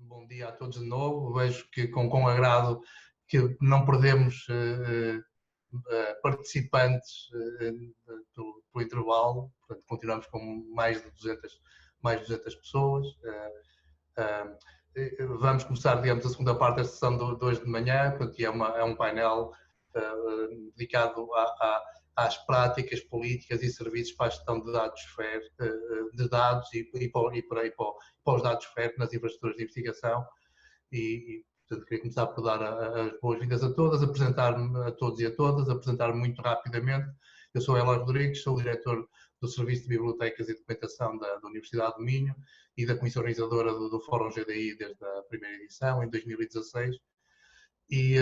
Bom dia a todos de novo. Vejo que com agrado que não perdemos participantes pelo intervalo. Portanto, continuamos com mais de 200 pessoas. Vamos começar, digamos, a segunda parte da sessão de hoje de manhã, porque é um painel dedicado às práticas, políticas e serviços para a gestão de dados FAIR, de dados e para os dados FAIR nas infraestruturas de investigação. Portanto, queria começar por dar as boas-vindas a todas, apresentar-me a todos e a todas, apresentar-me muito rapidamente. Eu sou Eloy Rodrigues, sou o diretor do Serviço de Bibliotecas e Documentação da Universidade do Minho e da comissão organizadora do Fórum GDI desde a primeira edição, em 2016. E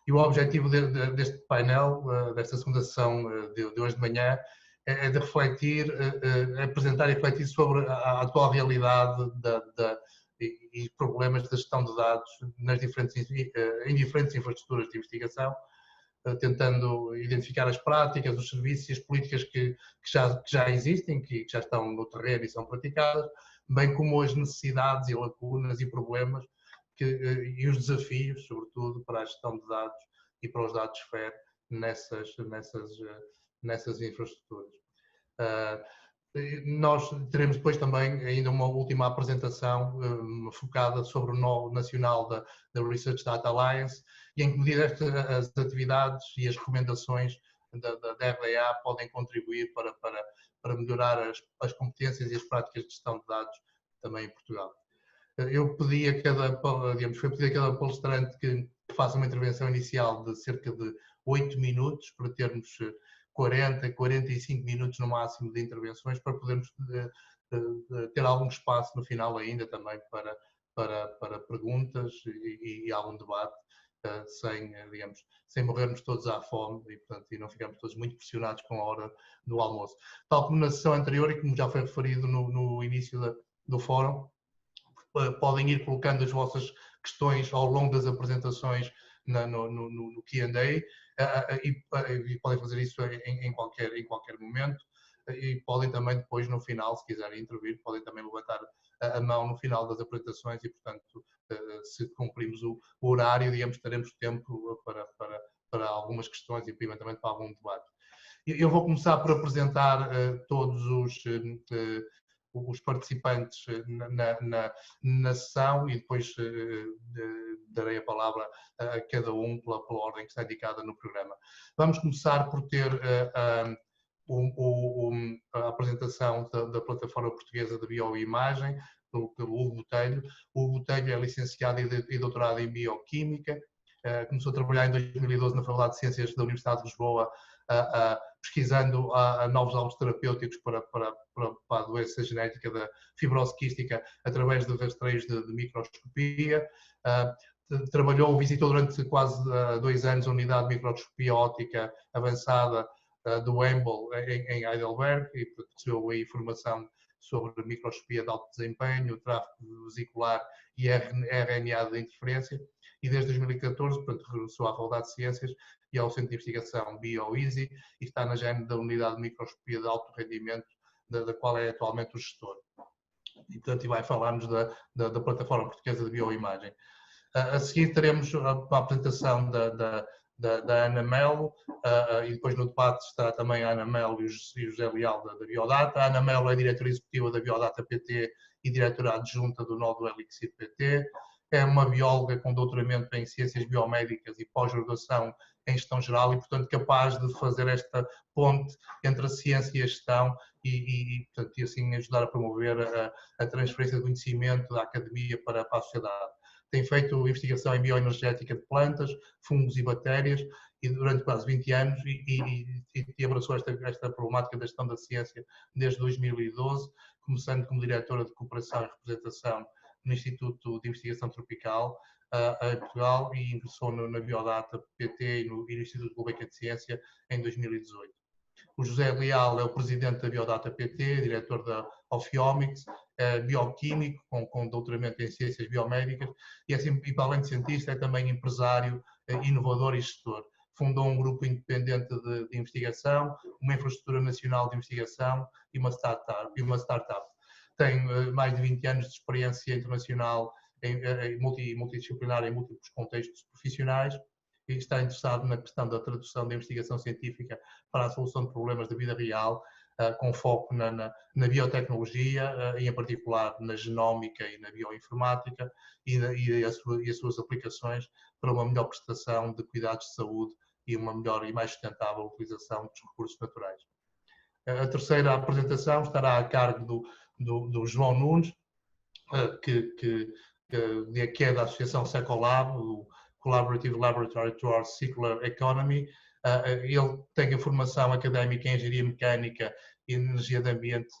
o objetivo deste painel, desta segunda sessão de hoje de manhã, é de refletir, apresentar e refletir sobre a atual realidade e problemas da gestão de dados em diferentes infraestruturas de investigação, tentando identificar as práticas, os serviços e as políticas que já existem, que já estão no terreno e são praticadas, bem como as necessidades e lacunas e problemas e os desafios, sobretudo, para a gestão de dados e para os dados FAIR nessas infraestruturas. Nós teremos depois também ainda uma última apresentação focada sobre o nó nacional da Research Data Alliance e em que medida as atividades e as recomendações da RDA podem contribuir para melhorar as competências e as práticas de gestão de dados também em Portugal. Eu pedi a cada palestrante que faça uma intervenção inicial de cerca de 8 minutos para termos 45 minutos no máximo de intervenções para podermos ter algum espaço no final ainda também para perguntas e algum debate sem morrermos todos à fome e não ficarmos todos muito pressionados com a hora do almoço. Tal como na sessão anterior e como já foi referido no início do fórum, podem ir colocando as vossas questões ao longo das apresentações no Q&A e podem fazer isso em qualquer momento e podem também depois no final, se quiserem intervir, podem também levantar a mão no final das apresentações e, portanto, se cumprimos o horário, digamos, teremos tempo para algumas questões e eventualmente para algum debate. Eu vou começar por apresentar todos os participantes na sessão e depois darei a palavra a cada um pela ordem que está indicada no programa. Vamos começar por ter a apresentação da Plataforma Portuguesa de Bioimagem, pelo Hugo Botelho. O Hugo Botelho é licenciado e doutorado em Bioquímica, começou a trabalhar em 2012 na Faculdade de Ciências da Universidade de Lisboa, pesquisando novos alvos terapêuticos para a doença genética da fibrose quística através de rastreios de microscopia. Visitou durante quase 2 anos a unidade de microscopia óptica avançada do EMBL em Heidelberg e recebeu aí formação sobre microscopia de alto desempenho, tráfego vesicular e RNA de interferência. E desde 2014, portanto, regressou à Faculdade de Ciências e ao Centro de Investigação BioEasy e está na GEM da Unidade de Microscopia de Alto Rendimento, da qual é atualmente o gestor. E, portanto, vai falar-nos da Plataforma Portuguesa de Bioimagem. A seguir teremos a apresentação da Ana Melo e depois no debate estará também a Ana Melo e o José Leal da Biodata. A Ana Melo é diretora executiva da Biodata PT e diretora adjunta do Nó do Elixir PT. É uma bióloga com doutoramento em Ciências Biomédicas e pós-graduação em Gestão Geral e, portanto, capaz de fazer esta ponte entre a ciência e a gestão e assim ajudar a promover a transferência de conhecimento da academia para a sociedade. Tem feito investigação em bioenergética de plantas, fungos e bactérias e durante quase 20 anos e abraçou esta problemática da gestão da ciência desde 2012, começando como diretora de cooperação e representação no Instituto de Investigação Tropical em Portugal e ingressou na Biodata PT e no Instituto Gulbenkian de Ciência em 2018. O José Leal é o presidente da Biodata PT, diretor da Ophiomics, é bioquímico com doutoramento em Ciências Biomédicas e para além de cientista é também empresário, inovador e gestor. Fundou um grupo independente de investigação, uma infraestrutura nacional de investigação e uma startup. Tem mais de 20 anos de experiência internacional multidisciplinar em múltiplos contextos profissionais e está interessado na questão da tradução da investigação científica para a solução de problemas da vida real, com foco na biotecnologia e, em particular, na genómica e na bioinformática e as suas aplicações para uma melhor prestação de cuidados de saúde e uma melhor e mais sustentável utilização dos recursos naturais. A terceira apresentação estará a cargo do João Nunes, que é da Associação Secolab, o Collaborative Laboratory Towards Circular Economy. Ele tem a formação académica em Engenharia Mecânica e Energia de Ambiente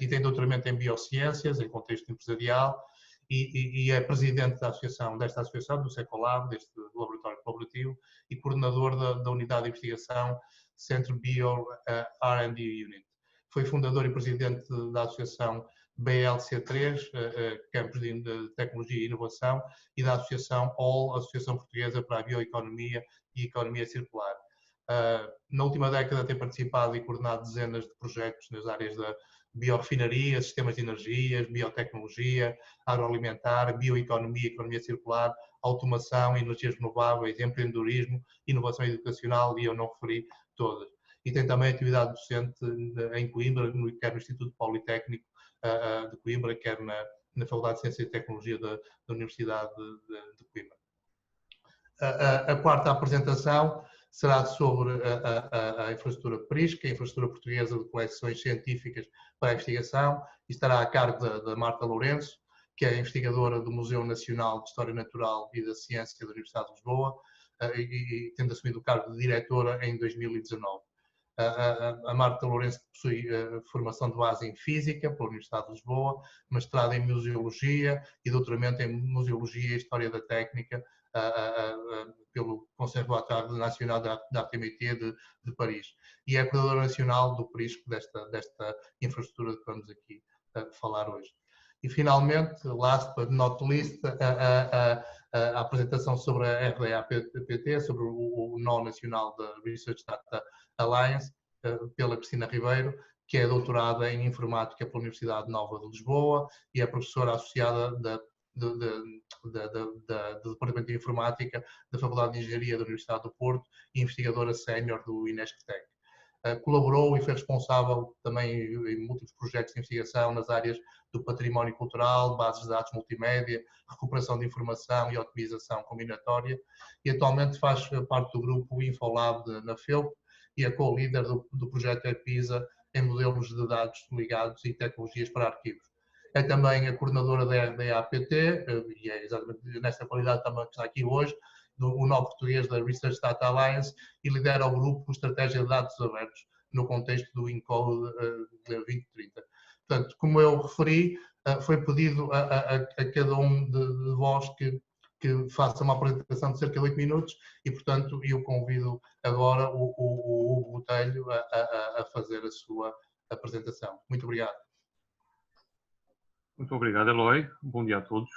e tem doutoramento em Biociências, em contexto empresarial, e é presidente desta associação, do Secolab, deste laboratório colaborativo, e coordenador da unidade de investigação Centro Bio R&D Unit. Foi fundador e presidente da associação BLC3, Campos de Tecnologia e Inovação, e da associação ALL, Associação Portuguesa para a Bioeconomia e Economia Circular. Na última década tem participado e coordenado dezenas de projetos nas áreas da biorefinaria, sistemas de energias, biotecnologia, agroalimentar, bioeconomia, economia circular, automação, energias renováveis, empreendedorismo, inovação educacional, e eu não referi todas. E tem também atividade docente em Coimbra, quer no Instituto Politécnico de Coimbra, quer na Faculdade de Ciência e Tecnologia da Universidade de Coimbra. A quarta apresentação será sobre a infraestrutura PRISC, a infraestrutura portuguesa de coleções científicas para a investigação, e estará a cargo da Marta Lourenço, que é investigadora do Museu Nacional de História Natural e da Ciência da Universidade de Lisboa, e tendo assumido o cargo de diretora em 2019. A Marta Lourenço possui formação de base em Física pela Universidade de Lisboa, mestrado em Museologia e doutoramento em Museologia e História da Técnica pelo Conservatório Nacional d'Art et Métier de Paris. E é coordenadora nacional do PRISC desta infraestrutura que vamos aqui falar hoje. E, finalmente, last but not least, a apresentação sobre a RDA-PT, sobre o Nó Nacional da Research Data Alliance, pela Cristina Ribeiro, que é doutorada em Informática pela Universidade Nova de Lisboa e é professora associada do Departamento de Informática da Faculdade de Engenharia da Universidade do Porto e investigadora sénior do Inesctec. Colaborou e foi responsável também em múltiplos projetos de investigação nas áreas do património cultural, bases de dados multimédia, recuperação de informação e otimização combinatória, e atualmente faz parte do grupo InfoLab na FEUP e é co-líder do projeto EPISA em modelos de dados ligados e tecnologias para arquivos. É também a coordenadora da RDA-PT, e é exatamente nesta qualidade também que está aqui hoje, o Nó Português da Research Data Alliance, e lidera o grupo Estratégia de Dados Abertos no contexto do Encode 2030. Portanto, como eu referi, foi pedido a cada um de vós que faça uma apresentação de cerca de 8 minutos e, portanto, eu convido agora o Hugo Botelho a fazer a sua apresentação. Muito obrigado. Muito obrigado, Eloy. Bom dia a todos.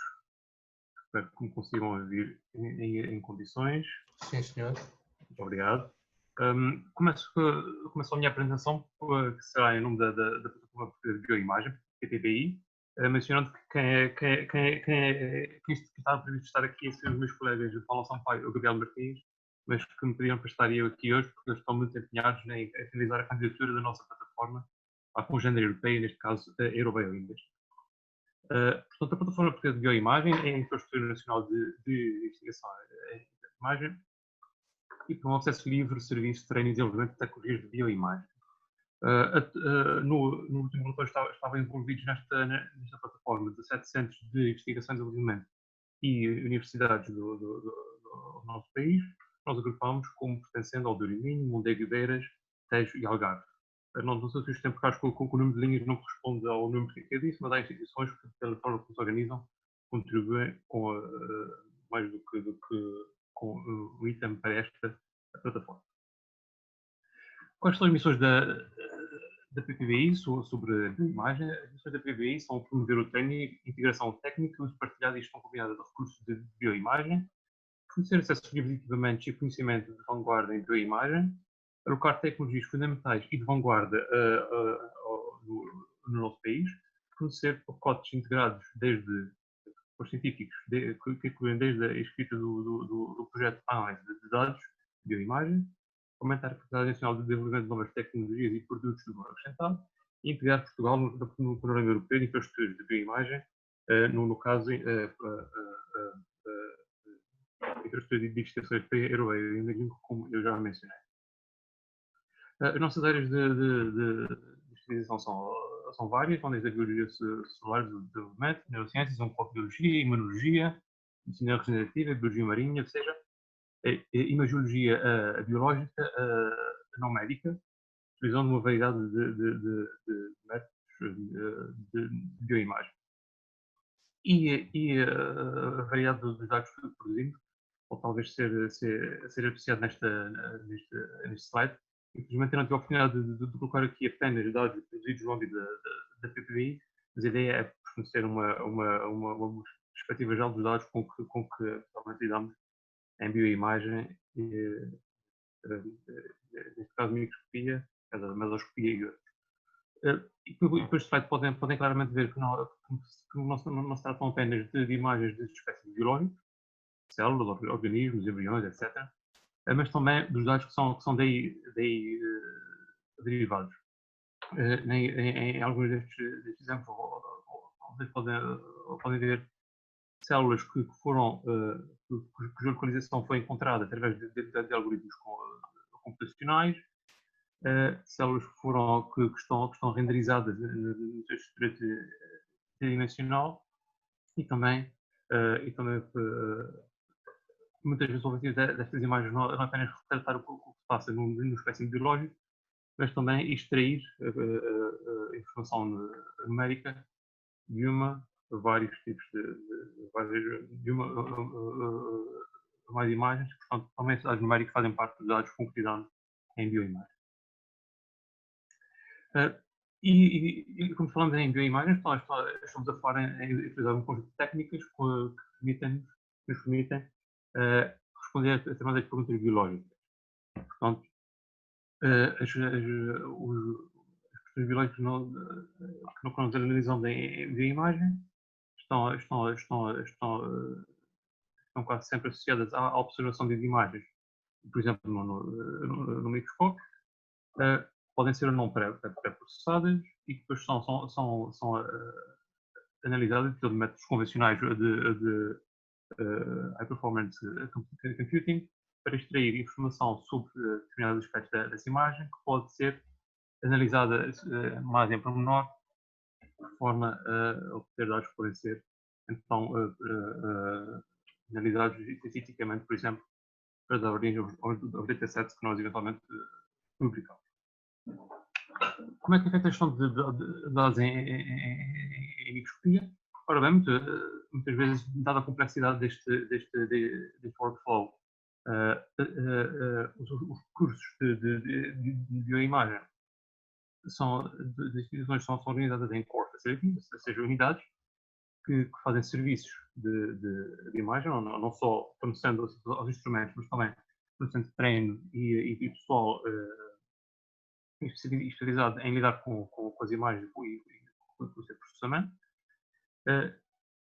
Espero que me consigam ouvir em condições. Sim, senhor. Muito obrigado. Começo a minha apresentação, que será em nome da Plataforma de Bioimagem, PTBI, mencionando que que está previsto estar aqui são os meus colegas de Paulo Sampaio e o Gabriel Martins, mas que me pediram para estar eu aqui hoje porque eles estão muito empenhados em finalizar a candidatura da nossa plataforma à Congênere Europeia, neste caso a Eurobioindex. Portanto, a Plataforma Portuguesa de Bioimagem é a infraestrutura nacional de investigação em imagem e promove acesso livre, serviço, treino e desenvolvimento de tecnologias de bioimagem. No último relatório estavam envolvidos nesta plataforma 17 centros de investigação e desenvolvimento e universidades do nosso país. Nós agrupamos como pertencendo ao Douro e Minho, Mondego e Beiras, Tejo e Algarve. Não sei se os tempos que com o número de linhas não corresponde ao número que eu disse, mas há instituições que, pela forma como se organizam, contribuem com mais do que com o item para esta plataforma. Quais são as missões da PPBI sobre a bioimagem? As missões da PPBI são promover o treino e integração técnica, uso partilhado e gestão combinada de recursos de bioimagem, fornecer acesso livre de equipamentos e conhecimento de vanguarda em bioimagem, alocar tecnologias fundamentais e de vanguarda no nosso país, fornecer pacotes integrados desde os científicos, que incluem desde a escrita do projeto de análise de dados, bioimagem, aumentar a capacidade nacional de desenvolvimento de novas tecnologias e produtos de valor acrescentado, e integrar Portugal no programa europeu de infraestruturas de bioimagem, no caso, infraestrutura de digitações europeia, como eu já mencionei. As nossas áreas de especialização são várias, vão desde a biologia celular, desenvolvimento, neurociências, oncobiologia, imunologia, medicina regenerativa, biologia marinha, ou seja, imagiologia biológica, não médica, utilizando uma variedade de métodos de bioimagem. E a variedade dos dados que produzimos, ou talvez ser apreciado neste slide. Infelizmente eu não tive a oportunidade de colocar aqui apenas dados produzidos no âmbito da PPI, mas a ideia é fornecer uma perspectiva geral dos dados com que atualmente lidamos em bioimagem, neste caso microscopia, mesoscopia e outros. E depois do slide podem claramente ver que não se tratam apenas de imagens de espécies biológicas, células, organismos, embriões, etc., mas também dos dados que são daí derivados. Em alguns destes exemplos, vocês podem ver células cuja localização foi encontrada através de algoritmos computacionais, células que estão renderizadas no seu estrutura tridimensional e também muitas vezes o objetivo destas imagens não apenas retratar o que se passa no espécime biológico, mas também extrair informação numérica de vários tipos de mais imagens, portanto, também esses dados numéricos fazem parte dos dados com que lidamos em bioimagem. E como falamos em bioimagens, estamos a falar em utilizar um conjunto de técnicas que nos permitem responder a determinadas perguntas biológicas. Portanto, as questões biológicas que nós analisamos em bioimagem estão quase sempre associadas à observação de imagens, por exemplo, no microscópio. Podem ser ou não pré-processadas e depois são analisadas por métodos convencionais de high performance computing para extrair informação sobre determinados aspectos dessa imagem que pode ser analisada mais em pormenor de forma a obter dados que podem ser então analisados cientificamente, por exemplo, para dar origem aos datasets que nós eventualmente publicamos. Como é que é feita a gestão de dados em microscopia? Ora bem, muitas vezes, dada a complexidade deste workflow, os recursos de bioimagem das instituições são organizadas em core facilities, ou seja, unidades que fazem serviços de imagem, não só fornecendo aos instrumentos, mas também fornecendo treino e pessoal especializado em lidar com as imagens e com o seu processamento,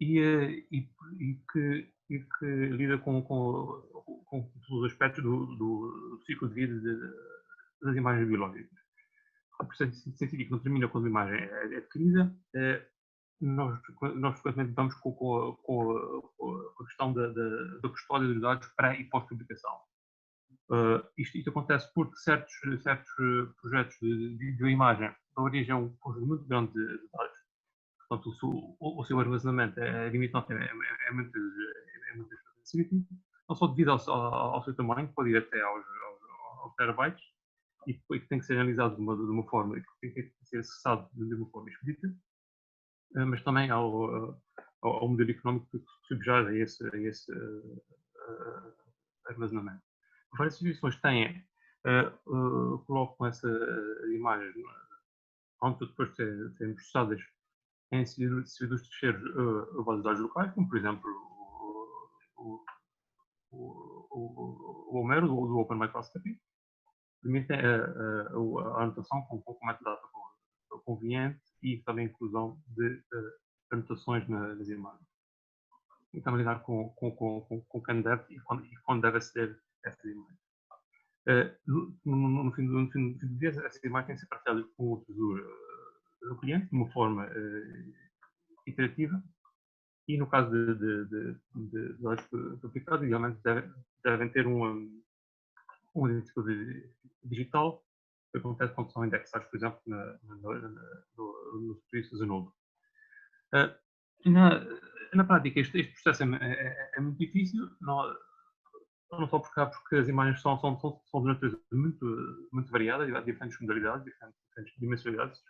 e que lida com todos os aspectos do ciclo de vida das imagens biológicas. O processo científico não termina quando a imagem é adquirida. Nós frequentemente vamos com a questão da custódia dos dados pré e pós-publicação. Isto acontece porque certos projetos de bioimagem dão origem a um conjunto muito grande de dados. Portanto, o seu armazenamento é limitado, é muito específico, não só devido ao seu tamanho, que pode ir até aos terabytes, e que tem que ser analisado de uma forma, que tem que ser acessado de uma forma expedita, mas também ao modelo económico que subjaz a esse armazenamento. Várias instituições colocam essas imagens antes depois de serem processadas em servidores terceiros a base de dados locais, como por exemplo o Homero do Open Microscopy, permitem a anotação com metadata conveniente e também a inclusão de anotações nas imagens. e também lidar com quem deve e quando deve aceder a essas imagens. No fim do dia, essas imagens têm que ser partilhadas com outros do cliente de uma forma iterativa e, no caso de dados duplicados, idealmente devem ter um identificador digital, que acontece quando são indexados, por exemplo, no serviço Zenodo. Na prática, este processo é muito difícil, não só porque as imagens são de natureza muito variada, há diferentes modalidades, diferentes dimensionalidades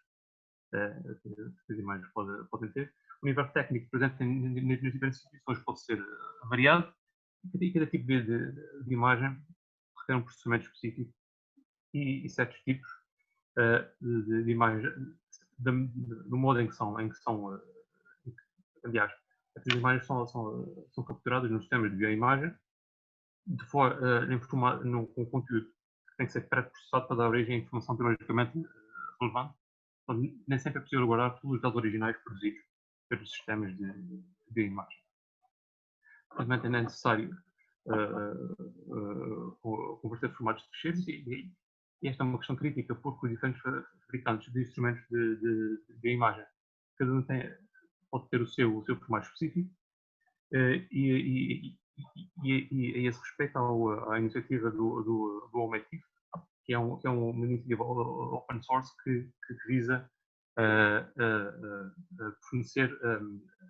que as imagens podem ter. O nível técnico presente nas diferentes instituições pode ser variado e cada tipo de imagem requer um processamento específico e certos tipos de imagens, no modo em que são aliás, essas imagens são capturadas nos sistemas de bioimagem com conteúdo que tem que ser pré-processado para dar origem a informação biologicamente relevante. Então, nem sempre é possível guardar todos os dados originais produzidos pelos sistemas de bioimagem. Portanto, é necessário converter formatos de ficheiros e esta é uma questão crítica porque os diferentes fabricantes de instrumentos de bioimagem, cada um pode ter o seu formato específico e a esse respeito há a iniciativa do OMETIF, que é uma iniciativa open source que visa fornecer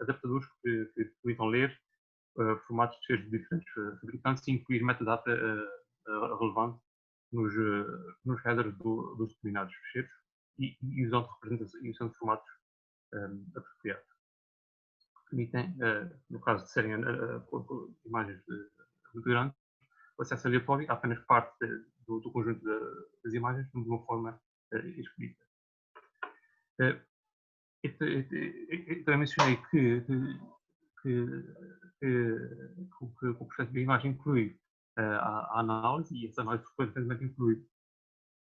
adaptadores que permitam ler formatos de ficheiros de diferentes fabricantes e incluir metadata relevante nos headers dos determinados ficheiros e usando representação e usando formatos apropriados. Permitem, no caso de serem imagens muito grandes, o acesso aleatório a apenas parte do conjunto das imagens de uma forma escrita. Eu mencionei que o processo de imagem inclui a análise, e essa análise frequentemente inclui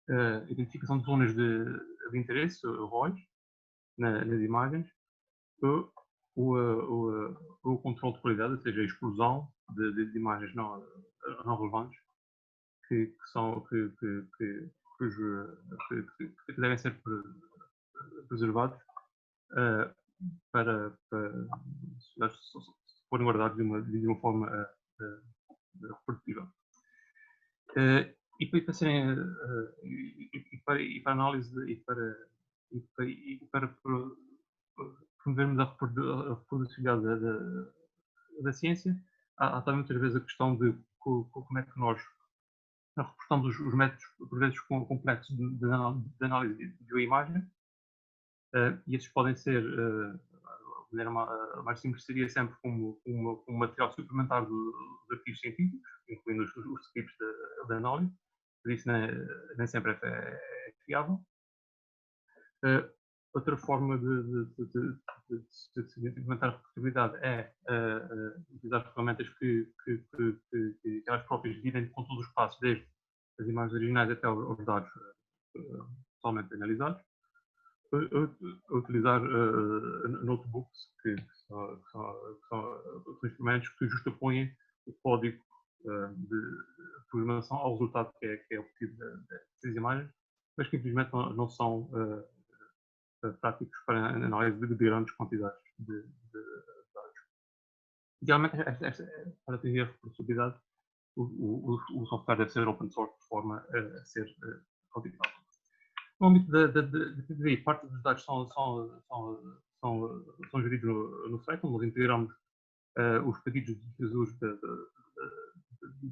a identificação de zonas de interesse, ROIs, nas imagens, o controle de qualidade, ou seja, a exclusão de imagens não relevantes que devem ser preservados para forem guardados de uma forma reprodutível. E para análise e para promovermos a reprodutibilidade da ciência, há também muitas vezes a questão de como é que nós reportamos os métodos, por vezes, complexos de análise de bioimagem, e esses podem ser, a maneira mais simples seria sempre como material suplementar dos artigos científicos, incluindo os scripts de análise, por isso nem sempre é fiável. Outra forma de implementar a reprodutibilidade é utilizar ferramentas que elas próprias lidem com todos os passos, desde as imagens originais até aos dados totalmente analisados. Utilizar notebooks, que são instrumentos que justapõem o código de programação ao resultado que é obtido dessas imagens, mas que infelizmente não são práticos para análise de grandes quantidades de dados. Idealmente, para atingir a reprodutibilidade, o software deve ser open source de forma a ser auditável. No âmbito da TDI, parte dos dados são geridos no site, onde nós integramos os pedidos de uso da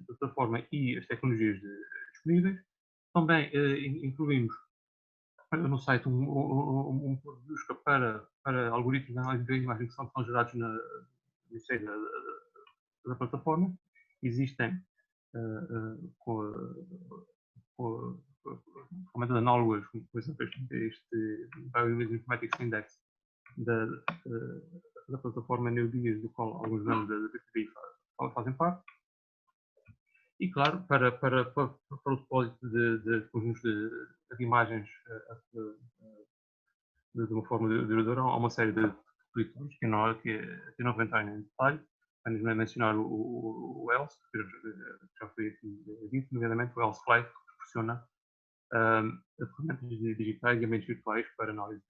plataforma e as tecnologias disponíveis. Também incluímos no site um plano de busca para algoritmos de análise de imagem que são gerados no seio da plataforma. Existem ferramentas análogas, como por exemplo este Bioimaging Informatics Index da plataforma Neodias, do qual alguns membros da BTB fazem parte. E claro, para o depósito de conjuntos de imagens de uma forma duradoura, há uma série de repositórios que eu não vou entrar em detalhe, apenas mencionar o ELSE, que já foi aqui dito, nomeadamente o ELSE Fly, que proporciona ferramentas digitais e ambientes virtuais para análise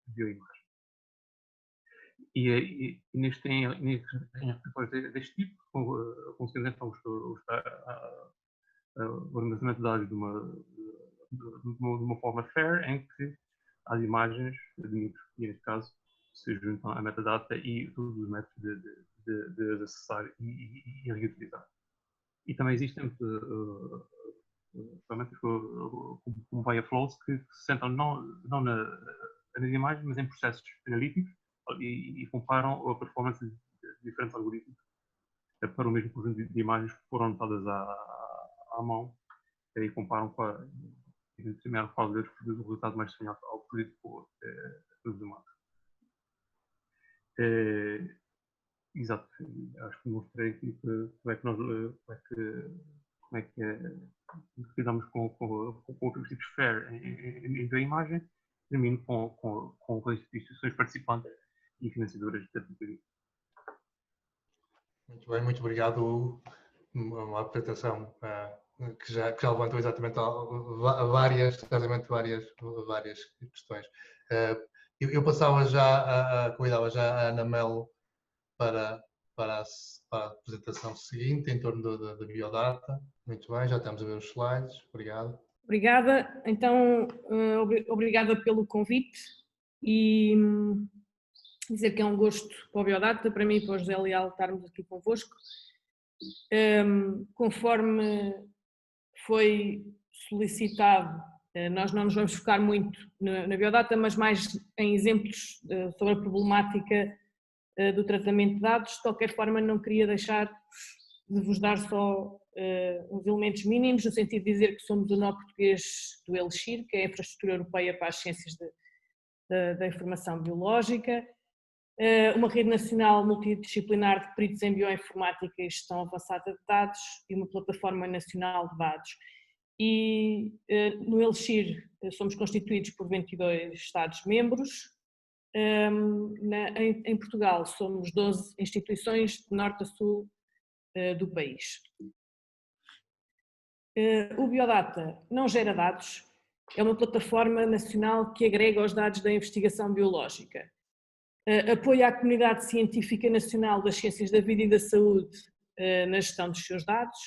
de bioimagem. E em aplicações deste tipo, conseguimos então o armazenamento de dados de uma forma fair, em que as imagens de microscopia, neste caso, se juntam à metadata e todos os métodos de acessar e reutilizar. E também existem ferramentas como Bioflows que se sentam não nas imagens, mas em processos analíticos e comparam a performance de diferentes algoritmos para o mesmo conjunto de imagens que foram anotadas à mão e comparam para determinar qual deles produz o resultado mais semelhante ao produzido pelos humanos. Exato, acho que mostrei aqui como é que nós lidamos com o princípio FAIR em bioimagem, termino com as instituições participantes e financiadoras da aplicação. Muito bem, muito obrigado, Hugo. Uma apresentação que já levantou exatamente várias questões. Eu passava convidava já a Ana Melo para a apresentação seguinte, em torno da biodata. Muito bem, já estamos a ver os slides. Obrigado. Obrigada. Então, obrigada pelo convite e dizer que é um gosto para o Biodata, para mim e para o José Leal estarmos aqui convosco. Conforme foi solicitado, nós não nos vamos focar muito na Biodata, mas mais em exemplos sobre a problemática do tratamento de dados. De qualquer forma, não queria deixar de vos dar só uns elementos mínimos, no sentido de dizer que somos o nó português do ELSIR, que é a infraestrutura europeia para as ciências da informação biológica, uma rede nacional multidisciplinar de peritos em bioinformática e gestão avançada de dados e uma plataforma nacional de dados. E no ELSIR somos constituídos por 22 Estados-membros. Em Portugal somos 12 instituições de norte a sul do país. O Biodata não gera dados, é uma plataforma nacional que agrega os dados da investigação biológica. Apoia a comunidade científica nacional das ciências da vida e da saúde na gestão dos seus dados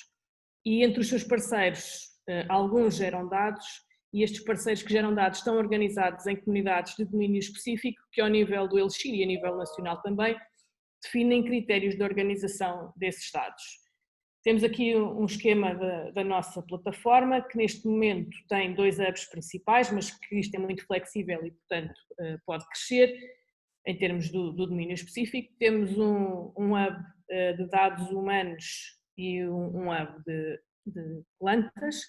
e entre os seus parceiros, alguns geram dados e estes parceiros que geram dados estão organizados em comunidades de domínio específico que ao nível do ELSIR e a nível nacional também definem critérios de organização desses dados. Temos aqui um esquema da nossa plataforma que neste momento tem 2 hubs principais, mas que isto é muito flexível e portanto pode crescer. Em termos do domínio específico, temos um hub de dados humanos e um hub de plantas.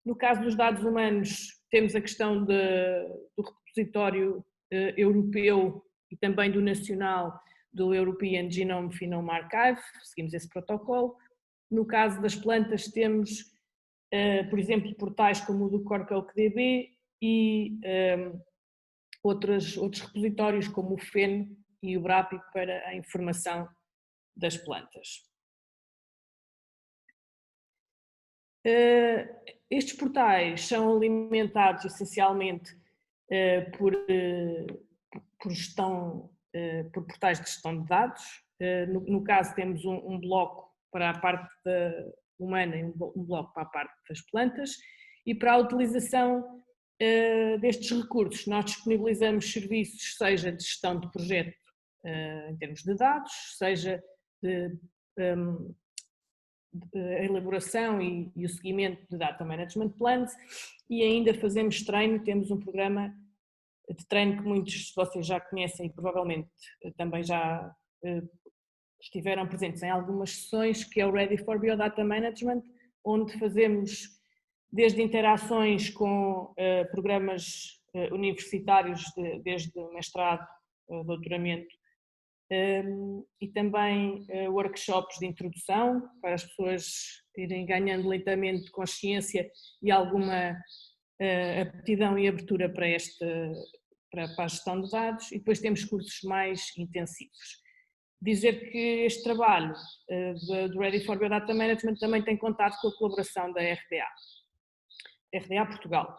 No caso dos dados humanos, temos a questão do repositório europeu e também do nacional do European Genome Phenome Archive, seguimos esse protocolo. No caso das plantas, temos, por exemplo, portais como o do CorCoqueDB e outros repositórios como o FEN e o BRAPI para a informação das plantas. Estes portais são alimentados essencialmente por portais de gestão de dados. No caso temos um bloco para a parte humana e um bloco para a parte das plantas, e para a utilização destes recursos nós disponibilizamos serviços, seja de gestão de projeto em termos de dados, seja de a elaboração e o seguimento de Data Management Plans, e ainda fazemos treino, temos um programa de treino que muitos de vocês já conhecem e provavelmente também já estiveram presentes em algumas sessões, que é o Ready for Biodata Management, onde fazemos desde interações com programas universitários, desde mestrado, doutoramento, e também workshops de introdução para as pessoas irem ganhando lentamente consciência e alguma aptidão e abertura para a gestão de dados, e depois temos cursos mais intensivos. dizer que este trabalho do Ready for Biodata Management também tem contado com a colaboração da RDA Portugal.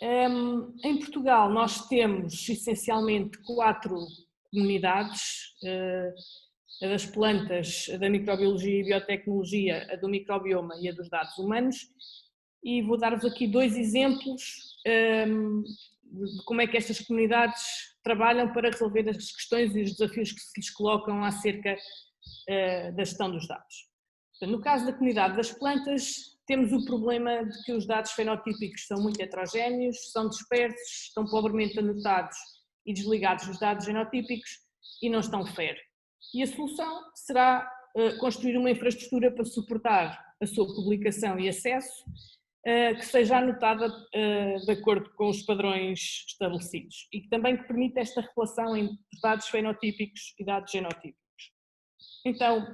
Em Portugal nós temos essencialmente 4 comunidades, a das plantas, a da microbiologia e biotecnologia, a do microbioma e a dos dados humanos, e vou dar-vos aqui 2 exemplos de como é que estas comunidades trabalham para resolver as questões e os desafios que se lhes colocam acerca da gestão dos dados. No caso da comunidade das plantas, temos o problema de que os dados fenotípicos são muito heterogéneos, são dispersos, estão pobremente anotados e desligados dos dados genotípicos e não estão FAIR. E a solução será construir uma infraestrutura para suportar a sua publicação e acesso, que seja anotada de acordo com os padrões estabelecidos e que também permita esta relação entre dados fenotípicos e dados genotípicos. Então,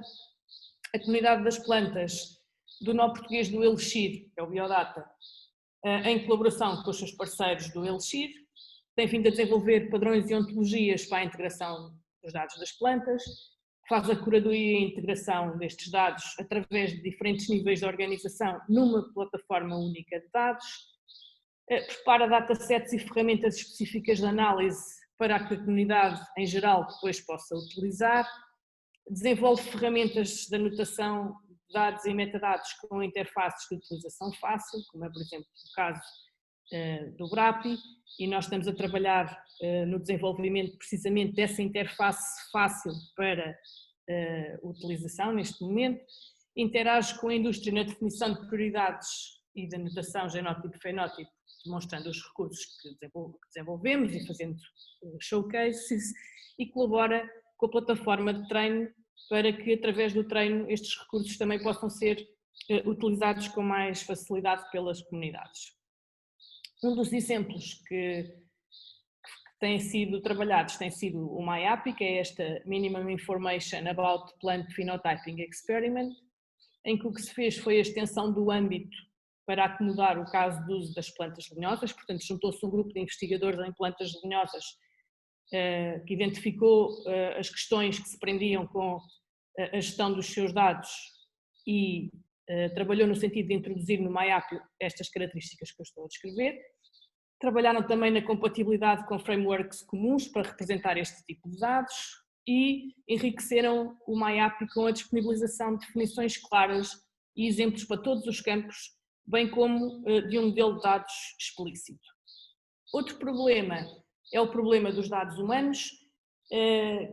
a comunidade das plantas do nó português do Elixir, que é o Biodata, em colaboração com os seus parceiros do Elixir, tem vindo a desenvolver padrões e ontologias para a integração dos dados das plantas, faz a curadoria e integração destes dados através de diferentes níveis de organização numa plataforma única de dados, prepara datasets e ferramentas específicas de análise para que a comunidade em geral depois possa utilizar, desenvolve ferramentas de anotação de dados e metadados com interfaces de utilização fácil, como é por exemplo o caso do BRAPI, e nós estamos a trabalhar no desenvolvimento precisamente dessa interface fácil para utilização neste momento, interage com a indústria na definição de prioridades e de anotação genótipo-fenótipo, demonstrando os recursos que desenvolvemos e fazendo showcases, e colabora com a plataforma de treino para que através do treino estes recursos também possam ser utilizados com mais facilidade pelas comunidades. Um dos exemplos que têm sido trabalhados tem sido o MyAPI, que é esta Minimum Information About Plant Phenotyping Experiment, em que o que se fez foi a extensão do âmbito para acomodar o caso do uso das plantas leñosas, portanto juntou-se um grupo de investigadores em plantas leñosas que identificou as questões que se prendiam com a gestão dos seus dados e trabalhou no sentido de introduzir no MyAPI estas características que eu estou a descrever. Trabalharam também na compatibilidade com frameworks comuns para representar este tipo de dados e enriqueceram o MyAPI com a disponibilização de definições claras e exemplos para todos os campos, bem como de um modelo de dados explícito. Outro problema é o problema dos dados humanos,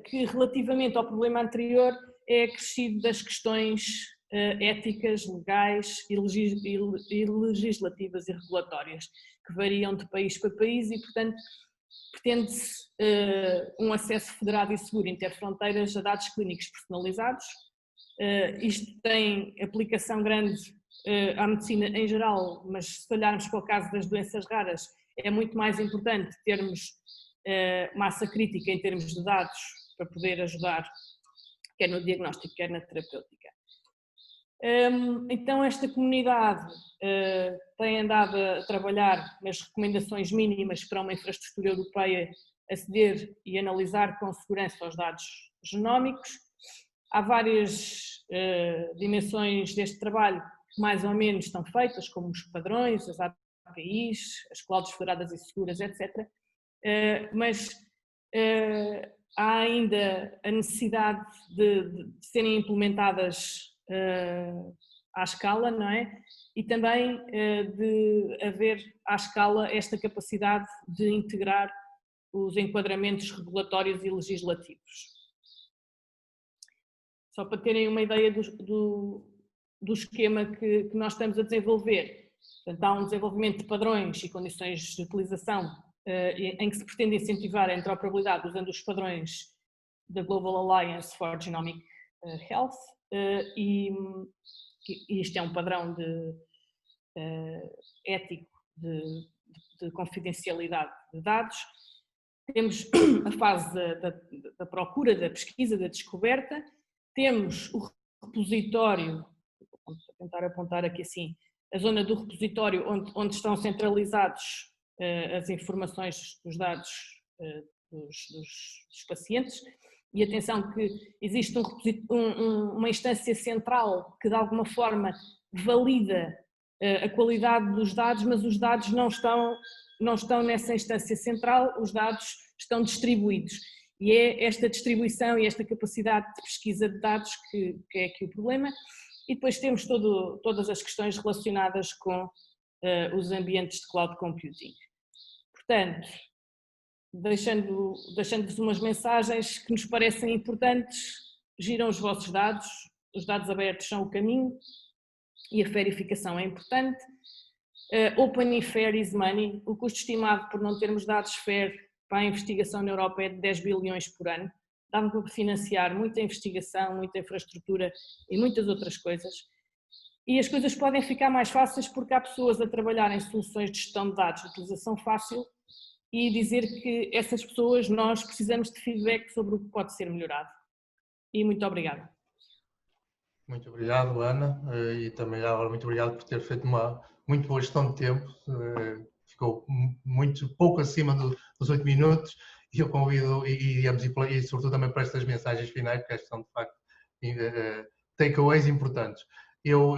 que relativamente ao problema anterior é acrescido das questões éticas, legais e legislativas e regulatórias, que variam de país para país e, portanto, pretende-se um acesso federado e seguro interfronteiras a dados clínicos personalizados. Isto tem aplicação grande à medicina em geral, mas se olharmos para o caso das doenças raras, é muito mais importante termos massa crítica em termos de dados para poder ajudar, quer no diagnóstico, quer na terapêutica. Então esta comunidade tem andado a trabalhar nas recomendações mínimas para uma infraestrutura europeia aceder e analisar com segurança os dados genómicos. Há várias dimensões deste trabalho que mais ou menos estão feitas, como os padrões, as APIs, as clouds federadas e seguras, etc. Mas há ainda a necessidade de serem implementadas à escala, não é? E também de haver à escala esta capacidade de integrar os enquadramentos regulatórios e legislativos. Só para terem uma ideia do esquema que nós estamos a desenvolver. Portanto, há um desenvolvimento de padrões e condições de utilização em que se pretende incentivar a interoperabilidade usando os padrões da Global Alliance for Genomic Health, e isto é um padrão ético de confidencialidade de dados. Temos a fase da procura, da pesquisa, da descoberta, temos o repositório, vou tentar apontar aqui assim, a zona do repositório onde estão centralizados as informações dos dados dos pacientes, e atenção que existe uma instância central que de alguma forma valida a qualidade dos dados, mas os dados não estão nessa instância central, os dados estão distribuídos. E é esta distribuição e esta capacidade de pesquisa de dados que é aqui o problema. E depois temos todas as questões relacionadas com os ambientes de cloud computing. Portanto, deixando-vos umas mensagens que nos parecem importantes: giram os vossos dados, os dados abertos são o caminho e a verificação é importante. Open e fair is money. O custo estimado por não termos dados fair para a investigação na Europa é de 10 bilhões por ano. Dá-me para financiar muita investigação, muita infraestrutura e muitas outras coisas. E as coisas podem ficar mais fáceis porque há pessoas a trabalhar em soluções de gestão de dados de utilização fácil e dizer que essas pessoas, nós precisamos de feedback sobre o que pode ser melhorado. E muito obrigada. Muito obrigado, Ana, e também agora muito obrigado por ter feito uma muito boa gestão de tempo. Ficou muito pouco acima dos 8 minutos e eu convido, e sobretudo também para estas mensagens finais, porque são de facto takeaways importantes. Eu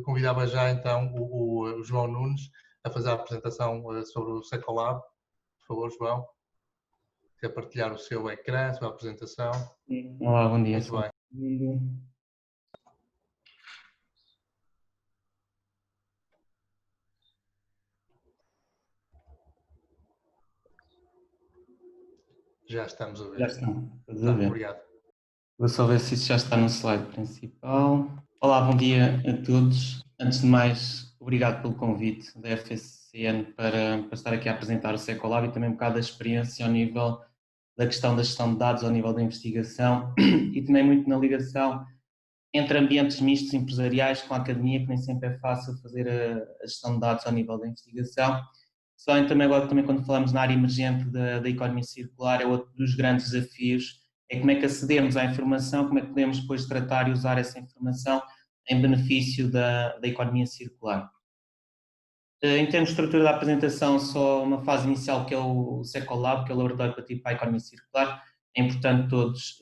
convidava já então o João Nunes a fazer a apresentação sobre o Secolab. Por favor, João, quer partilhar o seu ecrã, a sua apresentação? Olá, bom dia. Muito bem. Já estamos a ver. Já estão, estás a ver. Obrigado. Vou só ver se isso já está no slide principal. Olá, bom dia a todos. Antes de mais, obrigado pelo convite da FSCN para estar aqui a apresentar o Secolab e também um bocado da experiência ao nível da questão da gestão de dados, ao nível da investigação e também muito na ligação entre ambientes mistos empresariais com a academia, que nem sempre é fácil fazer a gestão de dados ao nível da investigação. Só também agora quando falamos na área emergente da economia circular, é outro dos grandes desafios, é como é que acedemos à informação, como é que podemos depois tratar e usar essa informação em benefício da economia circular. Em termos de estrutura da apresentação, só uma fase inicial que é o Secolab, que é o Laboratório Operativo para a Economia Circular, é importante todos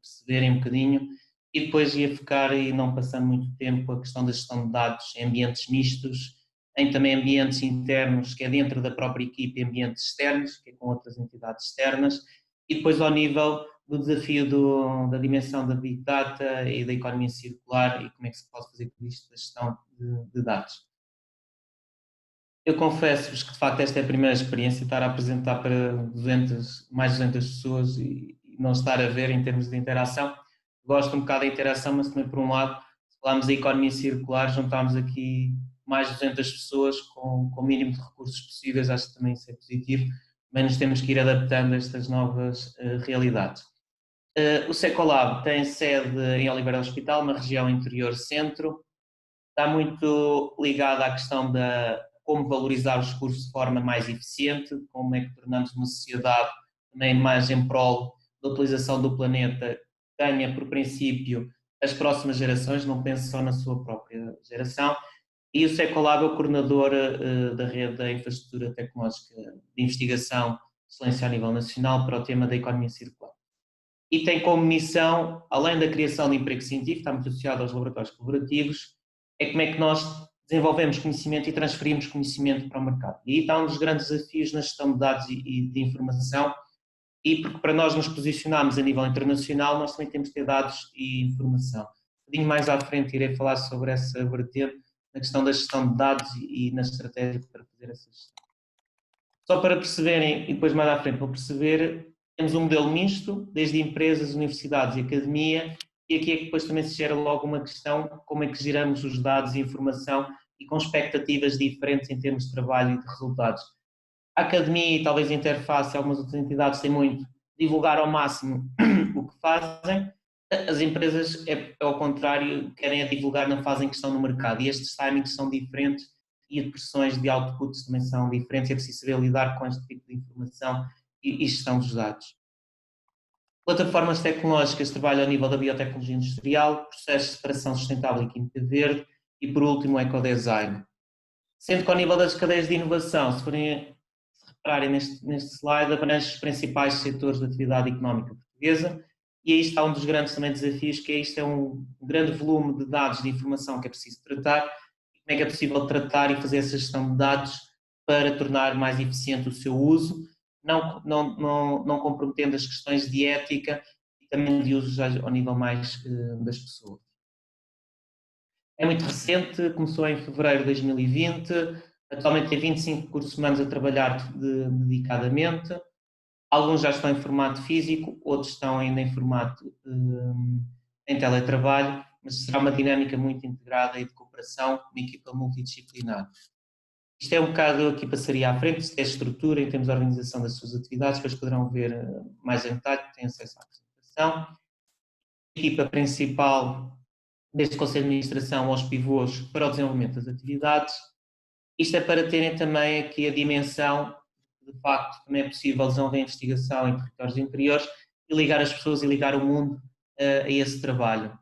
perceberem um bocadinho, e depois ia focar, e não passando muito tempo, a questão da gestão de dados em ambientes mistos, em também ambientes internos, que é dentro da própria equipe, e ambientes externos, que é com outras entidades externas, e depois ao nível do desafio da dimensão da Big Data e da economia circular e como é que se pode fazer com isto da gestão de dados. Eu confesso-vos que de facto esta é a primeira experiência, estar a apresentar para mais de 200 pessoas e não estar a ver em termos de interação. Gosto um bocado da interação, mas também por um lado, se falarmos da economia circular, juntámos aqui mais de 200 pessoas com o mínimo de recursos possíveis, acho que também isso é positivo, também nos temos que ir adaptando a estas novas realidades. O Secolab tem sede em Oliveira do Hospital, uma região interior centro, está muito ligado à questão da como valorizar os recursos de forma mais eficiente, como é que tornamos uma sociedade também mais em prol da utilização do planeta, que ganha por princípio as próximas gerações, não pense só na sua própria geração. E o Secolab é o coordenador da rede da infraestrutura tecnológica de investigação de excelência a nível nacional para o tema da economia circular. E tem como missão, além da criação de emprego científico, está muito associado aos laboratórios colaborativos, é como é que nós desenvolvemos conhecimento e transferimos conhecimento para o mercado. E aí está um dos grandes desafios na gestão de dados e de informação, e porque para nós nos posicionarmos a nível internacional, nós também temos que ter dados e informação. Um bocadinho mais à frente irei falar sobre essa vertente, na questão da gestão de dados e na estratégia para fazer essa gestão. Só para perceberem, e depois mais à frente vou perceber, temos um modelo misto, desde empresas, universidades e academia, e aqui é que depois também se gera logo uma questão, como é que geramos os dados e informação e com expectativas diferentes em termos de trabalho e de resultados. A academia e talvez a interface, algumas outras entidades têm muito, divulgar ao máximo o que fazem. As empresas, ao contrário, querem divulgar na fase em que estão no mercado, e estes timings são diferentes e as pressões de outputs também são diferentes, é preciso saber lidar com este tipo de informação e gestão dos dados. Plataformas tecnológicas trabalham ao nível da biotecnologia industrial, processos de separação sustentável e química verde e, por último, o ecodesign. Sendo que ao nível das cadeias de inovação, se repararem neste slide, abrange os principais setores da atividade económica portuguesa, e aí está um dos grandes também desafios, que isto é um grande volume de dados, de informação que é preciso tratar, como é que é possível tratar e fazer essa gestão de dados para tornar mais eficiente o seu uso, não comprometendo as questões de ética e também de uso já ao nível mais das pessoas. É muito recente, começou em fevereiro de 2020, atualmente tem 25 recursos humanos a trabalhar dedicadamente, alguns já estão em formato físico, outros estão ainda em formato em teletrabalho, mas será uma dinâmica muito integrada e de cooperação, uma equipa multidisciplinar. Isto é um bocado, aqui passaria à frente, isto é a estrutura em termos de organização das suas atividades, depois poderão ver mais em detalhe, têm acesso à apresentação. A equipa principal, desde o Conselho de Administração aos pivôs, para o desenvolvimento das atividades. Isto é para terem também aqui a dimensão, de facto, também é possível desenvolver investigação em territórios interiores e ligar as pessoas e ligar o mundo a esse trabalho.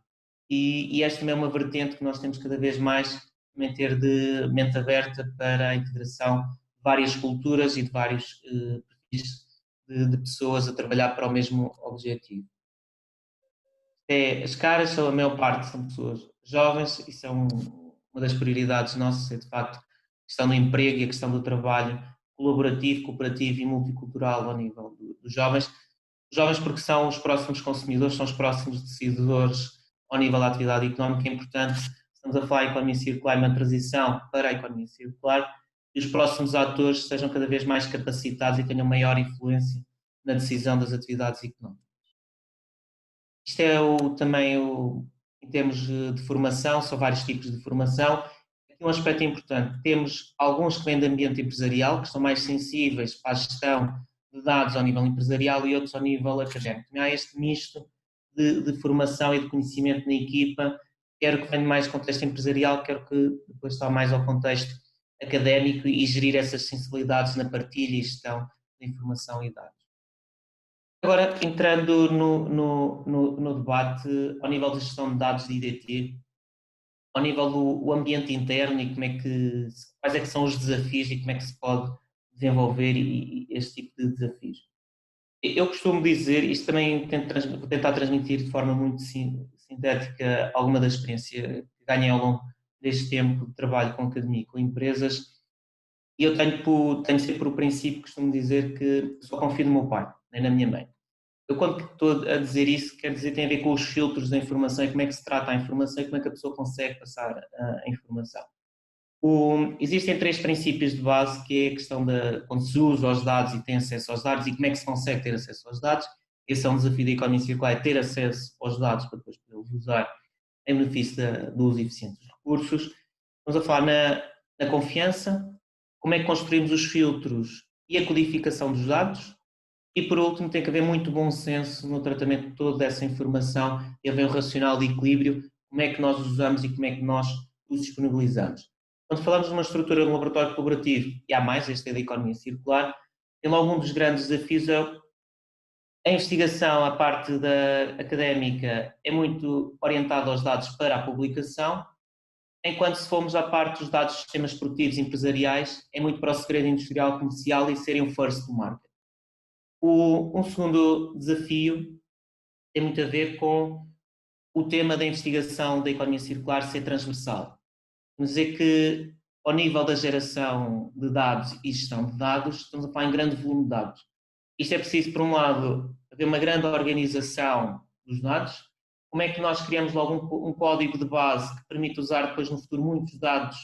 E esta também é uma vertente que nós temos cada vez mais também ter de mente aberta para a integração de várias culturas e de vários perfis de pessoas a trabalhar para o mesmo objetivo. As caras, a maior parte são pessoas jovens e são uma das prioridades nossas, é de facto a questão do emprego e a questão do trabalho colaborativo, cooperativo e multicultural ao nível dos jovens. Os jovens porque são os próximos consumidores, são os próximos decisores ao nível da atividade económica. É importante, estamos a falar em economia circular e uma transição para a economia circular, e os próximos atores sejam cada vez mais capacitados e tenham maior influência na decisão das atividades económicas. Isto é em termos de formação, são vários tipos de formação. Aqui um aspecto importante, temos alguns que vêm do ambiente empresarial, que são mais sensíveis para a gestão de dados ao nível empresarial e outros ao nível académico. Há este misto de formação e de conhecimento na equipa, quer que venha mais do contexto empresarial, quer que depois está mais ao contexto académico e gerir essas sensibilidades na partilha e gestão de informação e dados. Agora, entrando no debate, ao nível da gestão de dados de IDT, ao nível do ambiente interno e quais é que são os desafios e como é que se pode desenvolver este tipo de desafios. Eu costumo dizer, isto também vou tentar transmitir de forma muito sintética alguma da experiência que ganhei ao longo deste tempo de trabalho com academia e com empresas, e eu tenho sempre o princípio, costumo dizer que só confio no meu pai, nem na minha mãe. Eu quando estou a dizer isso, quer dizer, tem a ver com os filtros da informação e como é que se trata a informação e como é que a pessoa consegue passar a informação. Existem 3 princípios de base, que é a questão de quando se usa os dados e tem acesso aos dados e como é que se consegue ter acesso aos dados. Esse é um desafio da economia circular, é ter acesso aos dados para depois poder usar em benefício do uso eficiente dos recursos. Vamos a falar na confiança, como é que construímos os filtros e a codificação dos dados. E, por último, tem que haver muito bom senso no tratamento de toda essa informação e haver um racional de equilíbrio, como é que nós os usamos e como é que nós os disponibilizamos. Quando falamos de uma estrutura de um laboratório colaborativo, e há mais, esta é da economia circular, tem logo um dos grandes desafios a investigação, a parte académica, é muito orientada aos dados para a publicação, enquanto se formos à parte dos dados de sistemas produtivos empresariais, é muito para o segredo industrial comercial e serem o first to market. Um segundo desafio tem muito a ver com o tema da investigação da economia circular ser transversal. Vamos dizer que, ao nível da geração de dados e gestão de dados, estamos a falar em grande volume de dados. Isto é preciso, por um lado, haver uma grande organização dos dados. Como é que nós criamos logo um código de base que permite usar depois no futuro muitos dados,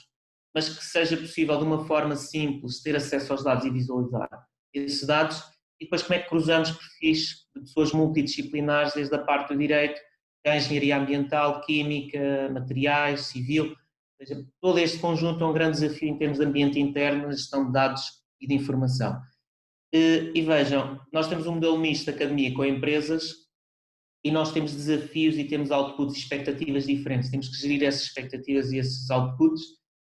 mas que seja possível de uma forma simples ter acesso aos dados e visualizar esses dados? E depois como é que cruzamos perfis de pessoas multidisciplinares, desde a parte do direito, da engenharia ambiental, química, materiais, civil. Ou seja, todo este conjunto é um grande desafio em termos de ambiente interno, de gestão de dados e de informação. E vejam, nós temos um modelo misto de academia com empresas e nós temos desafios e temos outputs e expectativas diferentes. Temos que gerir essas expectativas e esses outputs.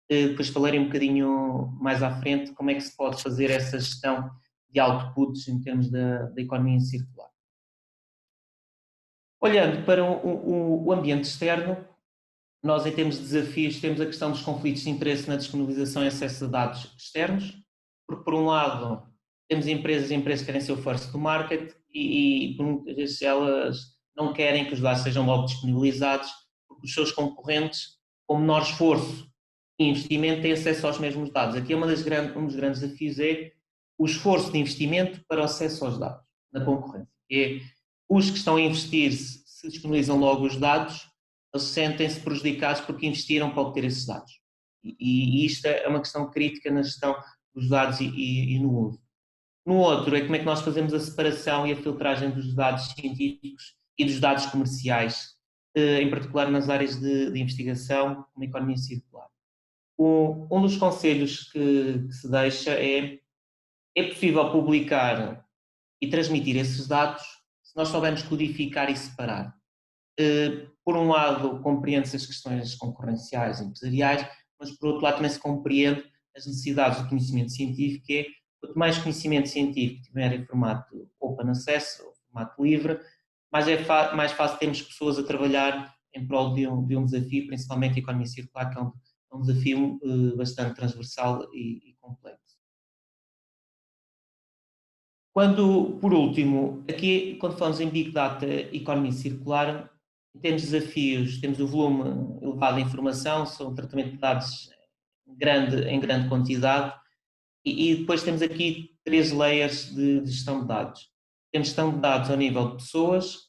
Depois falarei um bocadinho mais à frente como é que se pode fazer essa gestão de outputs em termos da economia circular. Olhando para o ambiente externo, nós em termos de desafios temos a questão dos conflitos de interesse na disponibilização e acesso a dados externos, porque por um lado temos empresas que querem ser o first to market e muitas vezes elas não querem que os dados sejam logo disponibilizados, porque os seus concorrentes, com menor esforço e investimento, têm acesso aos mesmos dados. Aqui um dos grandes desafios é o esforço de investimento para o acesso aos dados na concorrência. Os que estão a investir, se disponibilizam logo os dados, eles sentem-se prejudicados porque investiram para obter esses dados. E isto é uma questão crítica na gestão dos dados e no uso. No outro é como é que nós fazemos a separação e a filtragem dos dados científicos e dos dados comerciais, em particular nas áreas de investigação, como a economia circular. Um dos conselhos que se deixa é possível publicar e transmitir esses dados se nós soubermos codificar e separar. Por um lado, compreende-se as questões concorrenciais e empresariais, mas por outro lado também se compreende as necessidades do conhecimento científico, que é quanto mais conhecimento científico tiver em formato open access, ou formato livre, mais fácil termos pessoas a trabalhar em prol de um desafio, principalmente a economia circular, que é um desafio bastante transversal e complexo. Por último, aqui quando falamos em Big Data e economia circular, temos desafios, temos o volume elevado de informação, são tratamento de dados em grande quantidade, e depois temos aqui 3 layers de gestão de dados. Temos gestão de dados ao nível de pessoas,